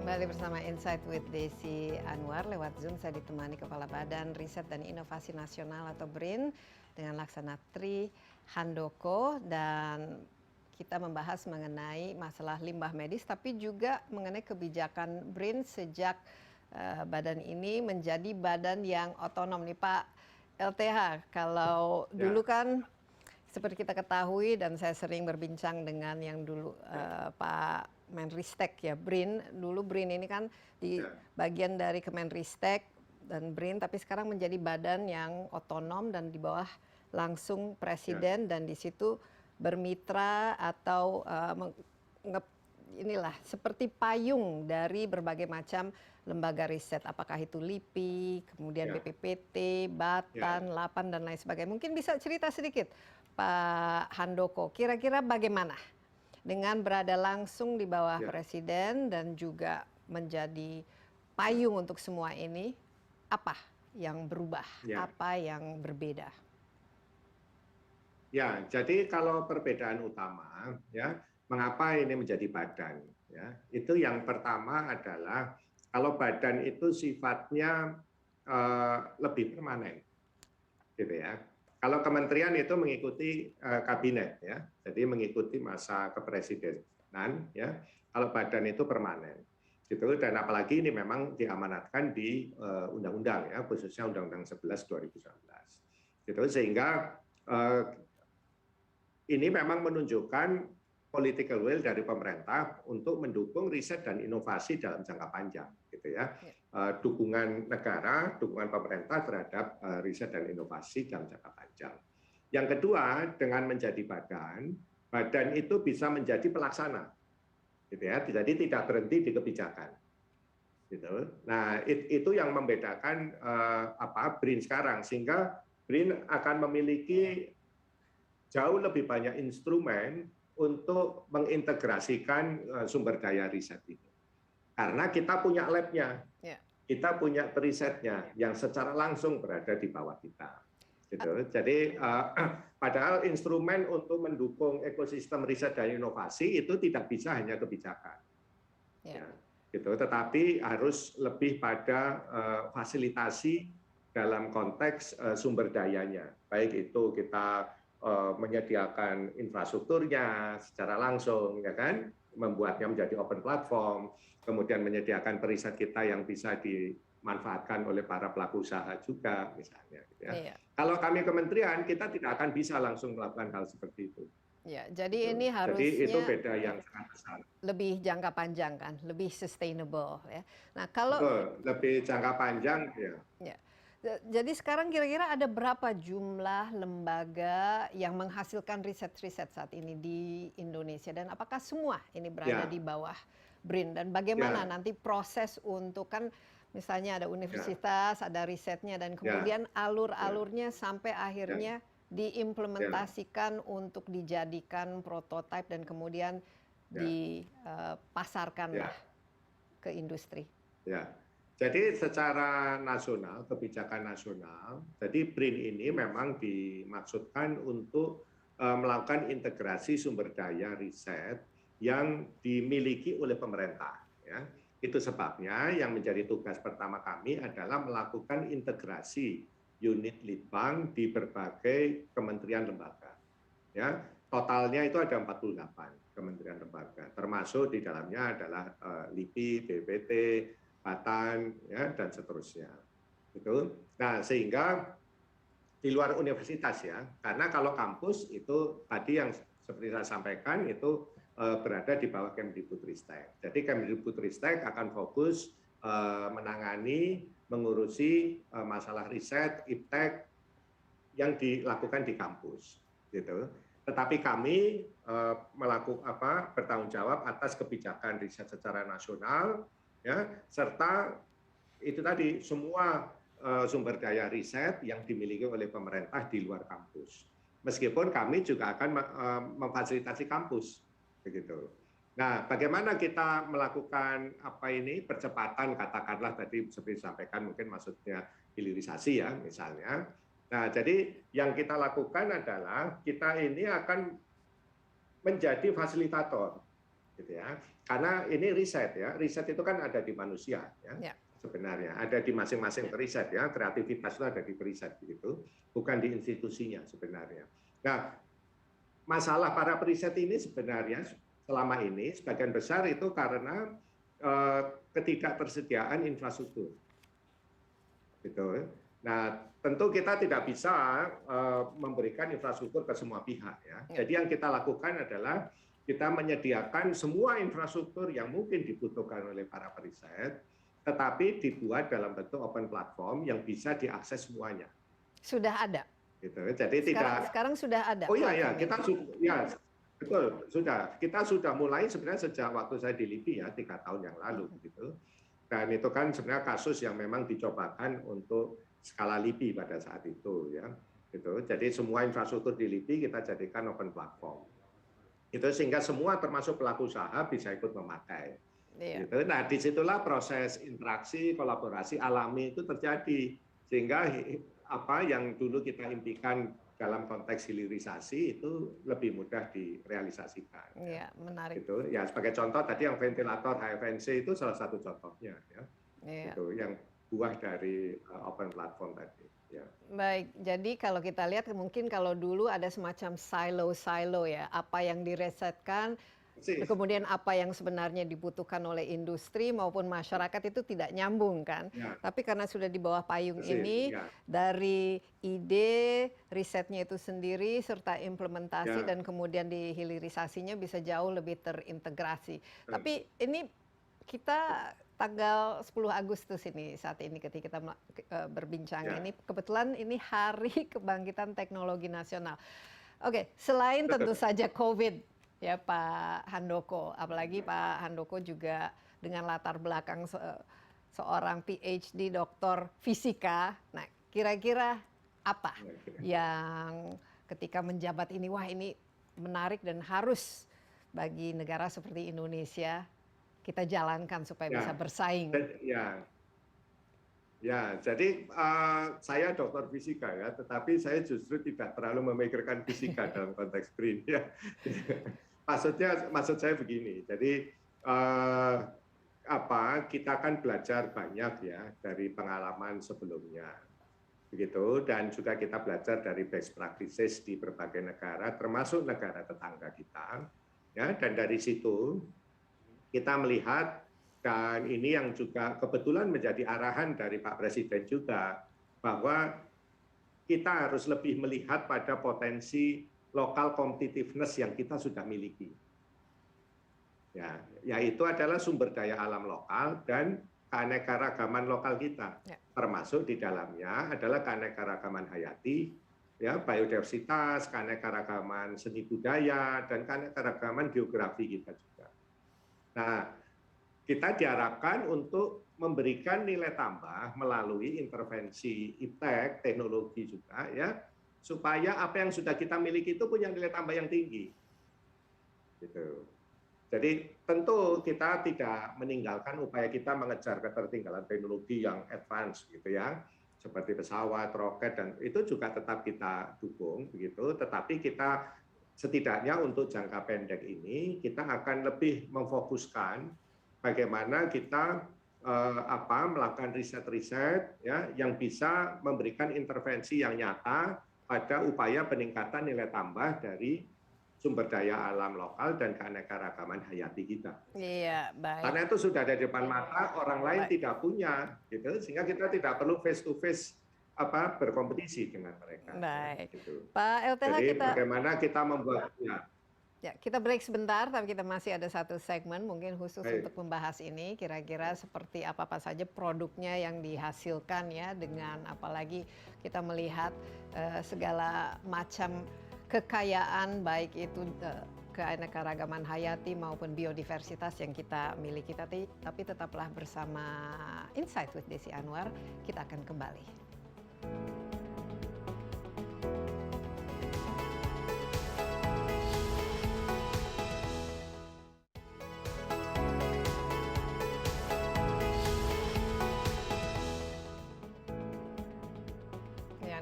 Kembali bersama Insight with Desi Anwar. Lewat Zoom saya ditemani Kepala Badan Riset dan Inovasi Nasional atau BRIN dengan Laksana Tri Handoko, dan kita membahas mengenai masalah limbah medis tapi juga mengenai kebijakan BRIN sejak badan ini menjadi badan yang otonom nih Pak LTH. Kalau dulu kan seperti kita ketahui dan saya sering berbincang dengan yang dulu Pak Menristek ya, BRIN. Dulu BRIN ini kan di bagian dari Kemenristek dan BRIN, tapi sekarang menjadi badan yang otonom dan di bawah langsung presiden dan di situ bermitra atau inilah seperti payung dari berbagai macam lembaga riset, apakah itu LIPI, kemudian BPPT, Batan, Lapan dan lain sebagainya. Mungkin bisa cerita sedikit Pak Handoko, kira-kira bagaimana dengan berada langsung di bawah presiden dan juga menjadi payung untuk semua ini, apa yang berubah, apa yang berbeda? Ya, jadi kalau perbedaan utama ya, mengapa ini menjadi badan ya, itu yang pertama adalah kalau badan itu sifatnya lebih permanen gitu ya. Kalau kementerian itu mengikuti kabinet ya, jadi mengikuti masa kepresidenan ya. Kalau badan itu permanen, gitu. Dan apalagi ini memang diamanatkan di undang-undang ya, khususnya Undang-Undang 11/2019, gitu. Sehingga ini memang menunjukkan political will dari pemerintah untuk mendukung riset dan inovasi dalam jangka panjang, gitu ya. Dukungan negara, dukungan pemerintah terhadap riset dan inovasi dalam jangka panjang. Yang kedua, dengan menjadi badan itu bisa menjadi pelaksana, gitu ya. Jadi tidak berhenti di kebijakan, gitu. Nah, itu yang membedakan BRIN sekarang, sehingga BRIN akan memiliki jauh lebih banyak instrumen untuk mengintegrasikan sumber daya riset itu. Karena kita punya lab-nya, kita punya perisetnya yang secara langsung berada di bawah kita. Gitu. Jadi padahal instrumen untuk mendukung ekosistem riset dan inovasi itu tidak bisa hanya kebijakan, ya, gitu. Tetapi harus lebih pada fasilitasi dalam konteks sumber dayanya. Baik itu kita menyediakan infrastrukturnya secara langsung, ya kan, membuatnya menjadi open platform, kemudian menyediakan periset kita yang bisa dimanfaatkan oleh para pelaku usaha juga, misalnya. Gitu ya. Kalau kami kementerian, kita tidak akan bisa langsung melakukan hal seperti itu. Ya, jadi ini Jadi itu harusnya beda yang sangat besar. lebih jangka panjang kan, lebih sustainable ya. Nah, kalau Betul, lebih jangka panjang ya. ya. Jadi sekarang kira-kira ada berapa jumlah lembaga yang menghasilkan riset-riset saat ini di Indonesia dan apakah semua ini berada Ya, di bawah BRIN dan bagaimana ya, nanti proses untuk kan misalnya ada ya, universitas, ada risetnya dan ya, kemudian ya, alur-alurnya sampai ya, akhirnya ya, diimplementasikan untuk dijadikan prototipe dan kemudian ya, dipasarkanlah ya, ke industri. ya. Jadi secara nasional, kebijakan nasional, jadi BRIN ini memang dimaksudkan untuk melakukan integrasi sumber daya riset yang dimiliki oleh pemerintah. Ya. Itu sebabnya yang menjadi tugas pertama kami adalah melakukan integrasi unit litbang di berbagai kementerian lembaga. Ya, totalnya itu ada 48 kementerian lembaga, termasuk di dalamnya adalah LIPI, BPT, Batan, ya, dan seterusnya. Gitu. Nah, sehingga di luar universitas ya, karena kalau kampus itu tadi yang seperti saya sampaikan itu berada di bawah Kemdikbudristek. Jadi Kemdikbudristek akan fokus menangani, mengurusi masalah riset, iptek yang dilakukan di kampus, gitu. Tetapi kami bertanggung jawab atas kebijakan riset secara nasional, ya, serta itu tadi semua sumber daya riset yang dimiliki oleh pemerintah di luar kampus. Meskipun kami juga akan memfasilitasi kampus, begitu. Nah, bagaimana kita melakukan percepatan, katakanlah tadi seperti disampaikan mungkin maksudnya hilirisasi ya misalnya. Nah, jadi yang kita lakukan adalah kita ini akan menjadi fasilitator, gitu ya. Karena ini riset ya, riset itu kan ada di manusia ya. Sebenarnya ada di masing-masing periset ya, kreativitas itu ada di periset begitu, bukan di institusinya sebenarnya. Nah, masalah para periset ini sebenarnya selama ini sebagian besar itu karena ketidaktersediaan infrastruktur. Gitu. Nah, tentu kita tidak bisa memberikan infrastruktur ke semua pihak ya. Jadi yang kita lakukan adalah kita menyediakan semua infrastruktur yang mungkin dibutuhkan oleh para periset, tetapi dibuat dalam bentuk open platform yang bisa diakses semuanya. Sudah ada. Gitu. Jadi sekarang sudah ada. Oh iya, kita sudah, ya betul sudah. Kita sudah mulai sebenarnya sejak waktu saya di LIPI ya 3 tahun yang lalu gitu. Dan itu kan sebenarnya kasus yang memang dicobakan untuk skala LIPI pada saat itu ya. Gitu. Jadi semua infrastruktur di LIPI kita jadikan open platform. Itu sehingga semua termasuk pelaku usaha bisa ikut memakai. Gitu. Nah, disitulah proses interaksi, kolaborasi alami itu terjadi. Sehingga apa yang dulu kita impikan dalam konteks hilirisasi itu lebih mudah direalisasikan. Iya, menarik. Gitu. Ya, sebagai contoh tadi yang ventilator HFNC itu salah satu contohnya. Ya. Itu yang buah dari open platform tadi. Ya. Baik, jadi kalau kita lihat mungkin kalau dulu ada semacam silo-silo ya, apa yang diresetkan, kemudian apa yang sebenarnya dibutuhkan oleh industri maupun masyarakat itu tidak nyambung kan. Ya. Tapi karena sudah di bawah payung ini, ya, dari ide, risetnya itu sendiri, serta implementasi dan kemudian dihilirisasinya bisa jauh lebih terintegrasi. Tapi ini kita tanggal 10 Agustus ini saat ini ketika kita berbincang ini kebetulan ini Hari Kebangkitan Teknologi Nasional. Oke, selain tentu saja COVID ya Pak Handoko, apalagi Pak Handoko juga dengan latar belakang seorang PhD doktor fisika. Nah, kira-kira apa yang ketika menjabat ini wah ini menarik dan harus bagi negara seperti Indonesia kita jalankan supaya bisa bersaing. Ya, jadi saya dokter fisika ya, tetapi saya justru tidak terlalu memikirkan fisika dalam konteks BRIN ya. Maksud saya begini. Jadi kita kan belajar banyak ya dari pengalaman sebelumnya, begitu, dan juga kita belajar dari best practices di berbagai negara, termasuk negara tetangga kita, ya. Dan dari situ kita melihat, dan ini yang juga kebetulan menjadi arahan dari Pak Presiden juga, bahwa kita harus lebih melihat pada potensi local competitiveness yang kita sudah miliki. Ya, yaitu adalah sumber daya alam lokal dan keanekaragaman lokal kita. Termasuk di dalamnya adalah keanekaragaman hayati, ya, biodiversitas, keanekaragaman seni budaya, dan keanekaragaman geografi kita juga. Nah, kita diharapkan untuk memberikan nilai tambah melalui intervensi iptek, teknologi juga, ya, supaya apa yang sudah kita miliki itu punya nilai tambah yang tinggi. Gitu. Jadi tentu kita tidak meninggalkan upaya kita mengejar ketertinggalan teknologi yang advance, gitu ya, seperti pesawat, roket, dan itu juga tetap kita dukung, begitu. Tetapi kita setidaknya untuk jangka pendek ini kita akan lebih memfokuskan bagaimana kita melakukan riset-riset, ya, yang bisa memberikan intervensi yang nyata pada upaya peningkatan nilai tambah dari sumber daya alam lokal dan keanekaragaman hayati kita. Iya, baik. Karena itu sudah ada di depan mata, orang lain tidak punya, gitu, sehingga kita tidak perlu face to face berkompetisi dengan mereka. Baik, gitu. Pak LTH, Jadi kita bagaimana kita membuatnya. ya, kita break sebentar, tapi kita masih ada satu segmen mungkin khusus Baik. untuk membahas ini, kira-kira seperti apa saja produknya yang dihasilkan ya, dengan apalagi kita melihat segala macam kekayaan, baik itu keanekaragaman hayati maupun biodiversitas yang kita miliki. Tapi tetaplah bersama Insight with Desi Anwar, kita akan kembali.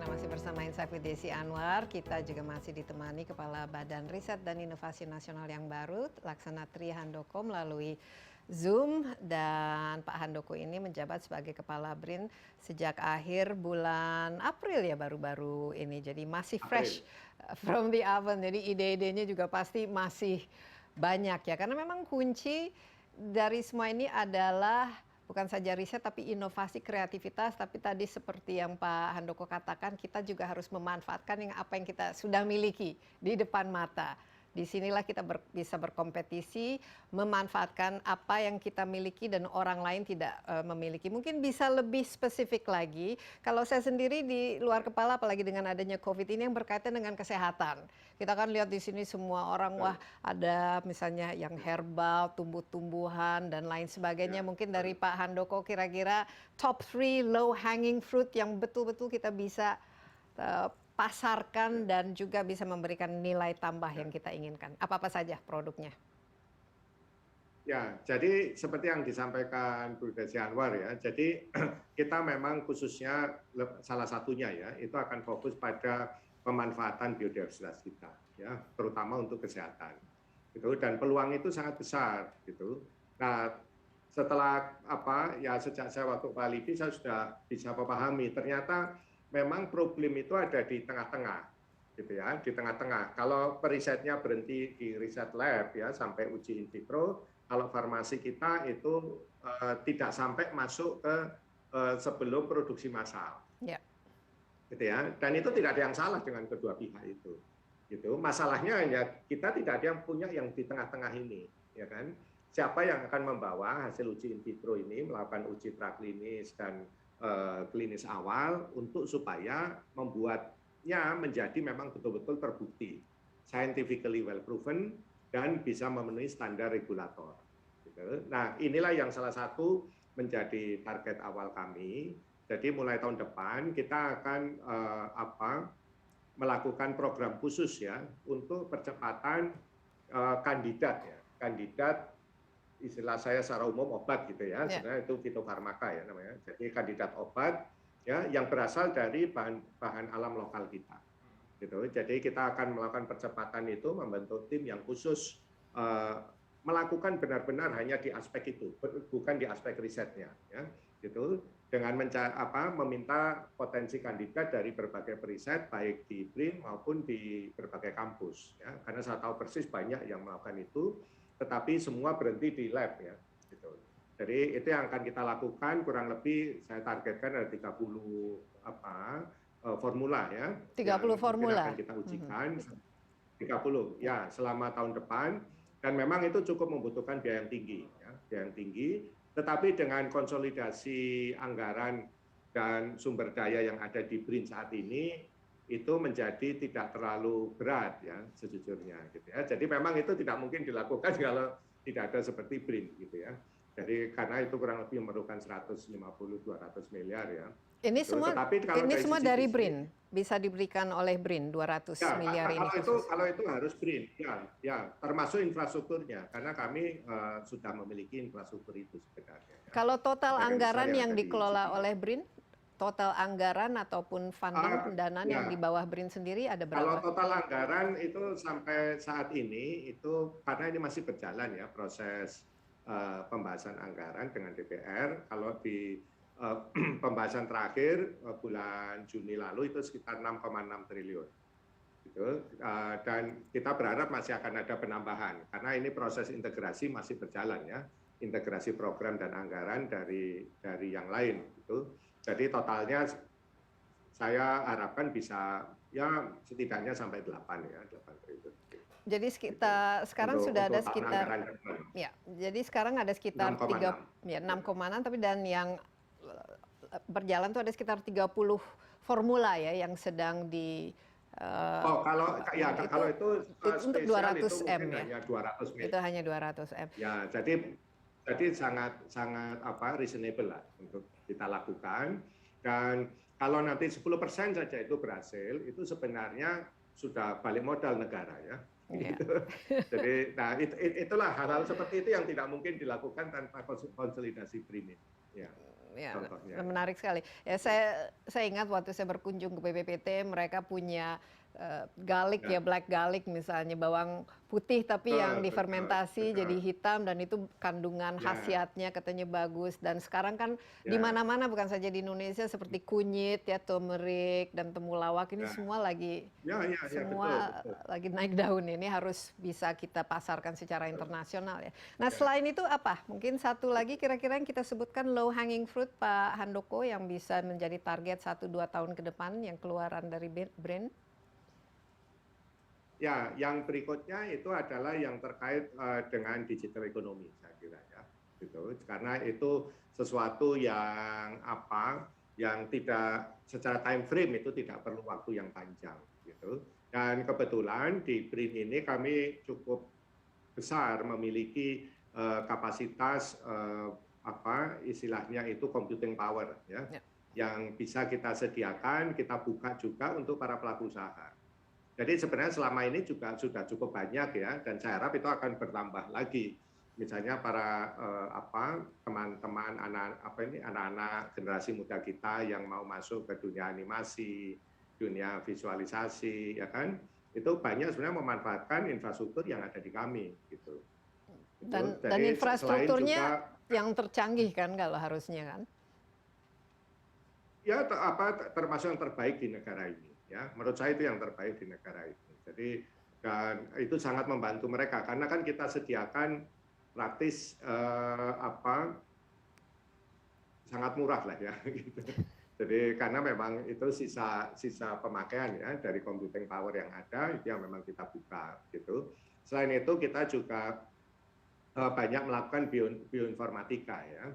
Masih bersama Insight with Desi Anwar, kita juga masih ditemani Kepala Badan Riset dan Inovasi Nasional yang baru, Laksana Tri Handoko, melalui Zoom. Dan Pak Handoko ini menjabat sebagai Kepala BRIN sejak akhir bulan April ya, baru-baru ini. Jadi masih fresh from the oven, jadi ide-idenya juga pasti masih banyak ya. Karena memang kunci dari semua ini adalah bukan saja riset tapi inovasi, kreativitas, tapi tadi seperti yang Pak Handoko katakan, kita juga harus memanfaatkan apa yang kita sudah miliki di depan mata. Disinilah kita bisa berkompetisi, memanfaatkan apa yang kita miliki dan orang lain tidak memiliki. Mungkin bisa lebih spesifik lagi. Kalau saya sendiri di luar kepala, apalagi dengan adanya COVID ini yang berkaitan dengan kesehatan. Kita kan lihat di sini semua orang, wah ada misalnya yang herbal, tumbuh-tumbuhan dan lain sebagainya. Mungkin dari Pak Handoko kira-kira top 3 low hanging fruit yang betul-betul kita bisa pasarkan dan juga bisa memberikan nilai tambah yang kita inginkan. Apa-apa saja produknya? Ya, jadi seperti yang disampaikan Bu Desi Anwar ya, jadi kita memang khususnya salah satunya ya, itu akan fokus pada pemanfaatan biodiversitas kita, ya, terutama untuk kesehatan. Gitu, dan peluang itu sangat besar, gitu. Nah, setelah sejak saya waktu Pak Lipi saya sudah bisa memahami ternyata memang problem itu ada di tengah-tengah, gitu ya, di tengah-tengah. Kalau perisetnya berhenti di riset lab ya sampai uji in vitro, kalau farmasi kita itu tidak sampai masuk ke sebelum produksi massal, gitu ya. Dan itu tidak ada yang salah dengan kedua pihak itu, gitu. Masalahnya hanya kita tidak ada yang punya yang di tengah-tengah ini, ya kan? Siapa yang akan membawa hasil uji in vitro ini melakukan uji praklinis dan klinis awal untuk supaya membuatnya menjadi memang betul-betul terbukti, scientifically well proven dan bisa memenuhi standar regulator. Gitu. Nah, inilah yang salah satu menjadi target awal kami. Jadi mulai tahun depan kita akan melakukan program khusus ya untuk percepatan kandidat ya, kandidat istilah saya secara umum obat gitu ya, sebenarnya itu fitofarmaka ya namanya. Jadi kandidat obat ya yang berasal dari bahan alam lokal kita. Gitu. Jadi kita akan melakukan percepatan itu, membentuk tim yang khusus melakukan benar-benar hanya di aspek itu, bukan di aspek risetnya ya. Gitu. Dengan meminta potensi kandidat dari berbagai periset baik di BRIN maupun di berbagai kampus ya. Karena saya tahu persis banyak yang melakukan itu, tetapi semua berhenti di lab ya, gitu. Jadi itu yang akan kita lakukan kurang lebih saya targetkan ada 30 formula ya. 30 yang mungkin formula. akan kita ujikan 30 ya selama tahun depan, dan memang itu cukup membutuhkan biaya yang tinggi ya, biaya yang tinggi, tetapi dengan konsolidasi anggaran dan sumber daya yang ada di BRIN saat ini itu menjadi tidak terlalu berat ya sejujurnya gitu ya. Jadi memang itu tidak mungkin dilakukan kalau tidak ada seperti BRIN gitu ya. Jadi karena itu kurang lebih memerlukan 150-200 miliar ya. Ini Gitu. semua Tetapi kalau ini dari semua sisi dari bisnis, BRIN, bisa diberikan oleh BRIN 200 ya, miliar ini khusus. kalau itu harus BRIN, ya, termasuk infrastrukturnya, karena kami sudah memiliki infrastruktur itu sebenarnya. Ya. Kalau total Sebagian anggaran besar yang ada di dikelola sini. oleh BRIN, total anggaran ataupun funding pendanaan ya. yang di bawah BRIN sendiri ada Kalau berapa? total anggaran itu sampai saat ini itu karena ini masih berjalan ya proses pembahasan anggaran dengan DPR. Kalau di pembahasan terakhir bulan Juni lalu itu sekitar 6,6 triliun. Gitu. Dan kita berharap masih akan ada penambahan karena ini proses integrasi masih berjalan ya, integrasi program dan anggaran dari yang lain gitu. Jadi totalnya saya harapkan bisa ya setidaknya sampai 8 triliun. Jadi sekarang sudah ada sekitar ya, jadi sekarang ada sekitar 6,6 tapi dan yang berjalan tuh ada sekitar 30 formula ya yang sedang di kalau itu untuk 200 M ya. Hanya 200 M. Itu hanya 200 M. Ya, jadi sangat reasonable lah untuk kita lakukan, dan kalau nanti 10% saja itu berhasil, itu sebenarnya sudah balik modal negara ya. Yeah. Gitu. Jadi, nah itulah hal-hal seperti itu yang tidak mungkin dilakukan tanpa konsolidasi BRIN. Ya. Ya, menarik sekali. Ya, saya ingat waktu saya berkunjung ke BPPT, mereka punya garlic ya, black garlic misalnya, bawang putih tapi yang difermentasi jadi hitam, dan itu kandungan khasiatnya katanya bagus. Dan sekarang kan di mana-mana, bukan saja di Indonesia, seperti kunyit ya, turmeric dan temulawak ini semua lagi semua betul. Lagi naik daun. Ini harus bisa kita pasarkan secara internasional ya. Nah, selain itu apa? Mungkin satu lagi kira-kira yang kita sebutkan low hanging fruit Pak Handoko yang bisa menjadi target 1-2 tahun ke depan yang keluaran dari BRIN? Ya, yang berikutnya itu adalah yang terkait dengan digital ekonomi, saya kira ya, gitu. Karena itu sesuatu yang yang tidak secara time frame itu tidak perlu waktu yang panjang, gitu. Dan kebetulan di BRIN ini kami cukup besar memiliki kapasitas istilahnya itu computing power ya, yang bisa kita sediakan, kita buka juga untuk para pelaku usaha. Jadi sebenarnya selama ini juga sudah cukup banyak ya, dan saya harap itu akan bertambah lagi. Misalnya para teman-teman anak-anak generasi muda kita yang mau masuk ke dunia animasi, dunia visualisasi, ya kan? Itu banyak sebenarnya memanfaatkan infrastruktur yang ada di kami, gitu. Dan infrastrukturnya juga, yang tercanggih kan kalau harusnya kan? Ya termasuk yang terbaik di negara ini. Ya, menurut saya itu yang terbaik di negara ini. Jadi dan itu sangat membantu mereka karena kan kita sediakan praktis sangat murah lah ya. Gitu. Jadi karena memang itu sisa pemakaian ya dari computing power yang ada itu yang memang kita buka gitu. Selain itu kita juga banyak melakukan bioinformatika ya.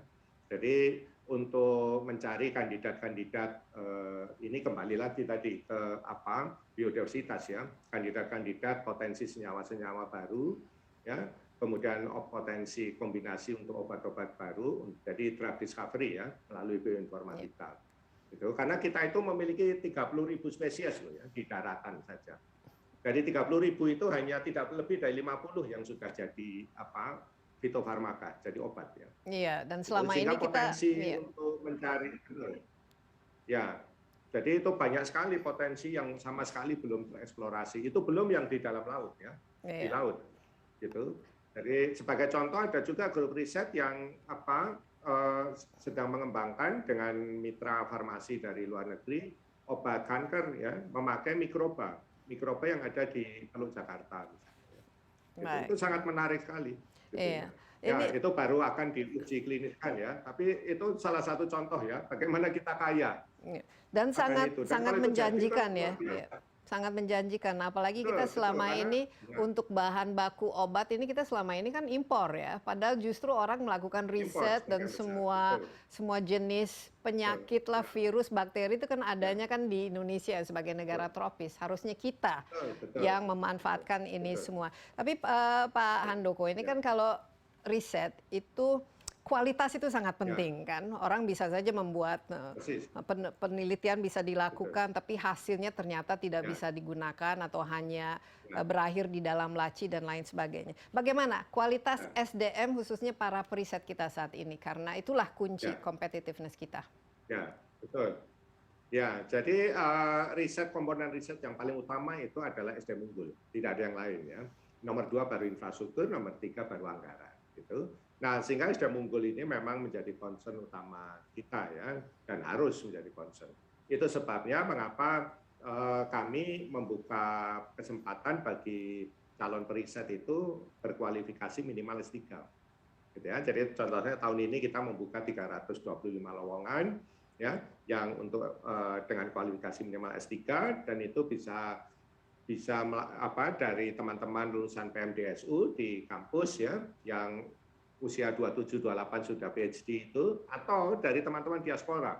Jadi untuk mencari kandidat-kandidat ini kembali lagi tadi ke biodiversitas ya, kandidat-kandidat potensi senyawa-senyawa baru ya, kemudian potensi kombinasi untuk obat-obat baru, jadi drug discovery ya melalui bioinformatika. Gitu. Karena kita itu memiliki 30.000 spesies loh ya di daratan saja. Dari 30.000 itu hanya tidak lebih dari 50 yang sudah jadi fitofarmaka, jadi obat ya. Iya, dan selama sehingga ini kita potensi untuk mencari ya. Jadi itu banyak sekali potensi yang sama sekali belum tereksplorasi. Itu belum yang di dalam laut ya. Di laut. Gitu. Jadi sebagai contoh ada juga grup riset yang sedang mengembangkan dengan mitra farmasi dari luar negeri obat kanker ya, memakai mikroba yang ada di Teluk Jakarta misalnya. Gitu. Itu sangat menarik sekali. Gitu. Iya. Ya, itu baru akan diuji kliniskan ya, tapi itu salah satu contoh ya, bagaimana kita kaya Iya. Dan Makanya sangat itu. Dan sangat kalau itu jadi kan menjanjikan ya. luar Iya. biasa. Sangat menjanjikan. Apalagi Betul, kita betul. selama Karena ini ya, untuk bahan baku obat ini kita selama ini kan impor ya. Padahal justru orang melakukan impor riset dan sebagian besar. Betul, semua jenis betul. penyakit lah, Ya, virus, bakteri itu kan ya, adanya kan di Indonesia sebagai negara betul, tropis. Harusnya kita betul, betul, yang betul, memanfaatkan ini betul. semua. Tapi Pak Handoko, ini Ya, kan kalau riset itu kualitas itu sangat ya, penting kan. Orang bisa saja membuat persis. penelitian bisa Betul. dilakukan, tapi hasilnya ternyata tidak Ya, bisa digunakan atau hanya ya, berakhir di dalam laci dan lain sebagainya. Bagaimana kualitas ya, SDM khususnya para periset kita saat ini? Karena itulah kunci ya, competitiveness kita. ya, betul. Ya, jadi riset komponen riset yang paling utama itu adalah SDM unggul, tidak ada yang lain ya. Nomor 2 baru infrastruktur, nomor 3 baru anggaran, gitu. Nah, sehingga SDM unggul ini memang menjadi concern utama kita ya, dan harus menjadi concern. Itu sebabnya mengapa kami membuka kesempatan bagi calon periset itu berkualifikasi minimal S3. Gitu ya. Jadi contohnya tahun ini kita membuka 325 lowongan ya, yang untuk dengan kualifikasi minimal S3, dan itu bisa dari teman-teman lulusan PMDSU di kampus ya, yang usia 27-28 sudah PhD itu, atau dari teman-teman diaspora,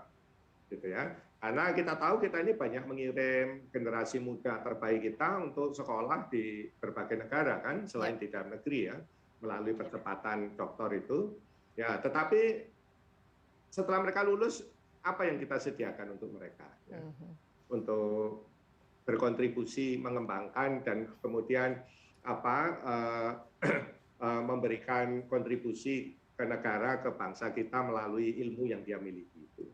gitu ya. Karena kita tahu kita ini banyak mengirim generasi muda terbaik kita untuk sekolah di berbagai negara kan, selain di dalam negeri ya, melalui percepatan doktor itu. Ya, tetapi setelah mereka lulus, apa yang kita sediakan untuk mereka? Ya? Untuk berkontribusi mengembangkan dan kemudian memberikan kontribusi ke negara, ke bangsa kita melalui ilmu yang dia miliki itu.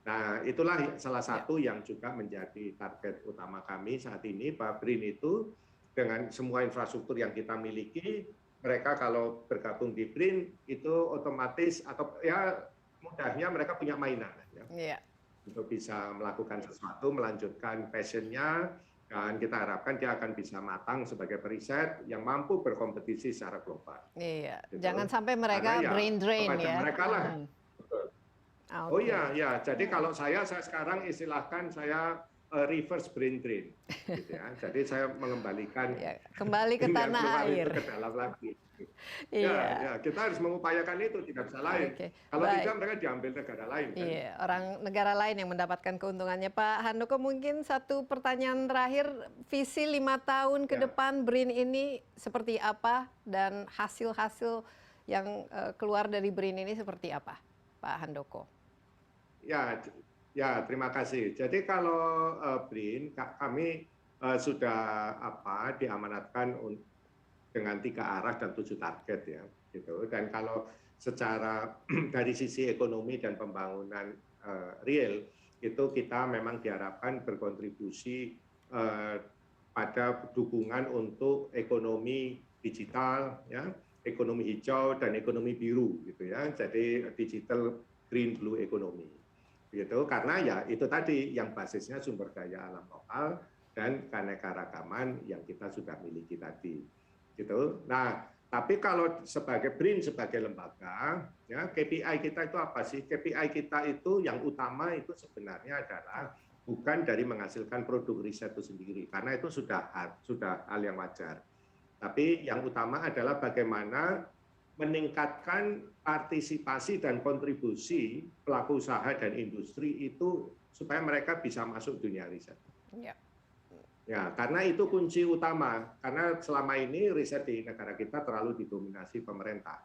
Nah, itulah salah satu yang juga menjadi target utama kami saat ini, Pak BRIN itu dengan semua infrastruktur yang kita miliki, mereka kalau bergabung di BRIN itu otomatis atau ya mudahnya mereka punya mainan ya. Untuk bisa melakukan sesuatu, melanjutkan passionnya, dan kita harapkan dia akan bisa matang sebagai periset yang mampu berkompetisi secara global. Iya, Gitu. jangan sampai mereka ya, brain drain ya. Mereka lah. Oh Okay. iya, jadi kalau saya sekarang istilahkan saya reverse brain drain, gitu ya. Jadi saya mengembalikan kembali ke tanah air, ke dalam lagi. Iya. Ya, kita harus mengupayakan itu, tidak bisa lain. Kalau tidak mereka diambil negara lain. Kan? Iya, orang negara lain yang mendapatkan keuntungannya. Pak Handoko, mungkin satu pertanyaan terakhir, visi 5 tahun ke depan BRIN ini seperti apa dan hasil-hasil yang keluar dari BRIN ini seperti apa, Pak Handoko? Ya, terima kasih. Jadi kalau BRIN kami sudah diamanatkan dengan 3 arah dan 7 target ya, gitu. Dan kalau secara dari sisi ekonomi dan pembangunan real itu kita memang diharapkan berkontribusi pada dukungan untuk ekonomi digital, ya, ekonomi hijau dan ekonomi biru, gitu ya. Jadi digital green blue economy, gitu. Karena ya itu tadi yang basisnya sumber daya alam lokal dan keanekaragaman yang kita sudah miliki tadi. Gitu. Nah, tapi kalau sebagai BRIN, sebagai lembaga, ya KPI kita itu apa sih? KPI kita itu yang utama itu sebenarnya adalah bukan dari menghasilkan produk riset itu sendiri, karena itu sudah hal yang wajar. Tapi yang utama adalah bagaimana meningkatkan partisipasi dan kontribusi pelaku usaha dan industri itu supaya mereka bisa masuk dunia riset. Ya, karena itu kunci utama. Karena selama ini riset di negara kita terlalu didominasi pemerintah,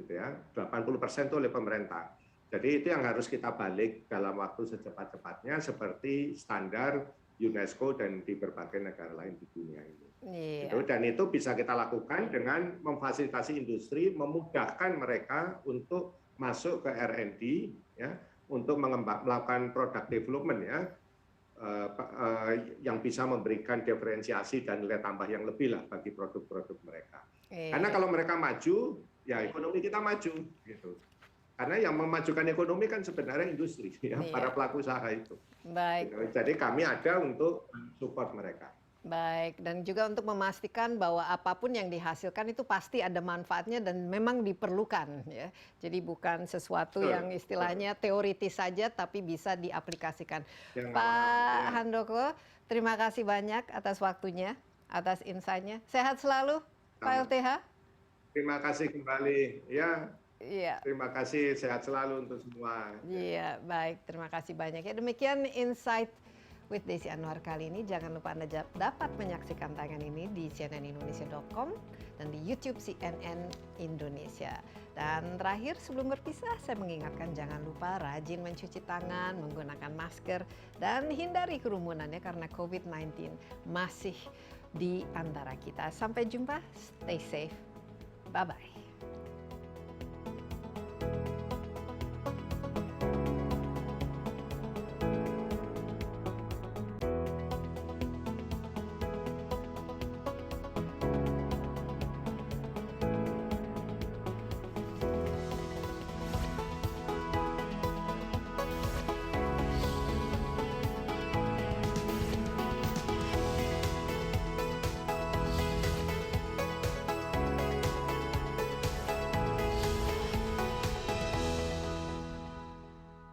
gitu ya. 80% itu oleh pemerintah. Jadi itu yang harus kita balik dalam waktu secepat-cepatnya seperti standar UNESCO dan di berbagai negara lain di dunia ini. Gitu. Dan itu bisa kita lakukan dengan memfasilitasi industri, memudahkan mereka untuk masuk ke R&D, ya, untuk melakukan product development ya. Yang bisa memberikan diferensiasi dan nilai tambah yang lebih lah bagi produk-produk mereka. Karena kalau mereka maju, ya ekonomi kita maju, gitu. Karena yang memajukan ekonomi kan sebenarnya industri, ya, para pelaku usaha itu. Baik. Gitu. Jadi kami ada untuk support mereka. Baik, dan juga untuk memastikan bahwa apapun yang dihasilkan itu pasti ada manfaatnya dan memang diperlukan ya. Jadi bukan sesuatu Betul, yang istilahnya teoritis saja tapi bisa diaplikasikan. yang Pak ya. Handoko, terima kasih banyak atas waktunya, atas insight-nya. Sehat selalu, Pak LTH. Terima kasih kembali. Ya, Iya. terima kasih. Sehat selalu untuk semua. Iya, baik. Terima kasih banyak. Ya, demikian Insight with Desi Anwar kali ini. Jangan lupa Anda dapat menyaksikan tayangan ini di cnnindonesia.com dan di YouTube CNN Indonesia. Dan terakhir, sebelum berpisah, saya mengingatkan jangan lupa rajin mencuci tangan, menggunakan masker, dan hindari kerumunannya karena COVID-19 masih di antara kita. Sampai jumpa, stay safe. Bye-bye.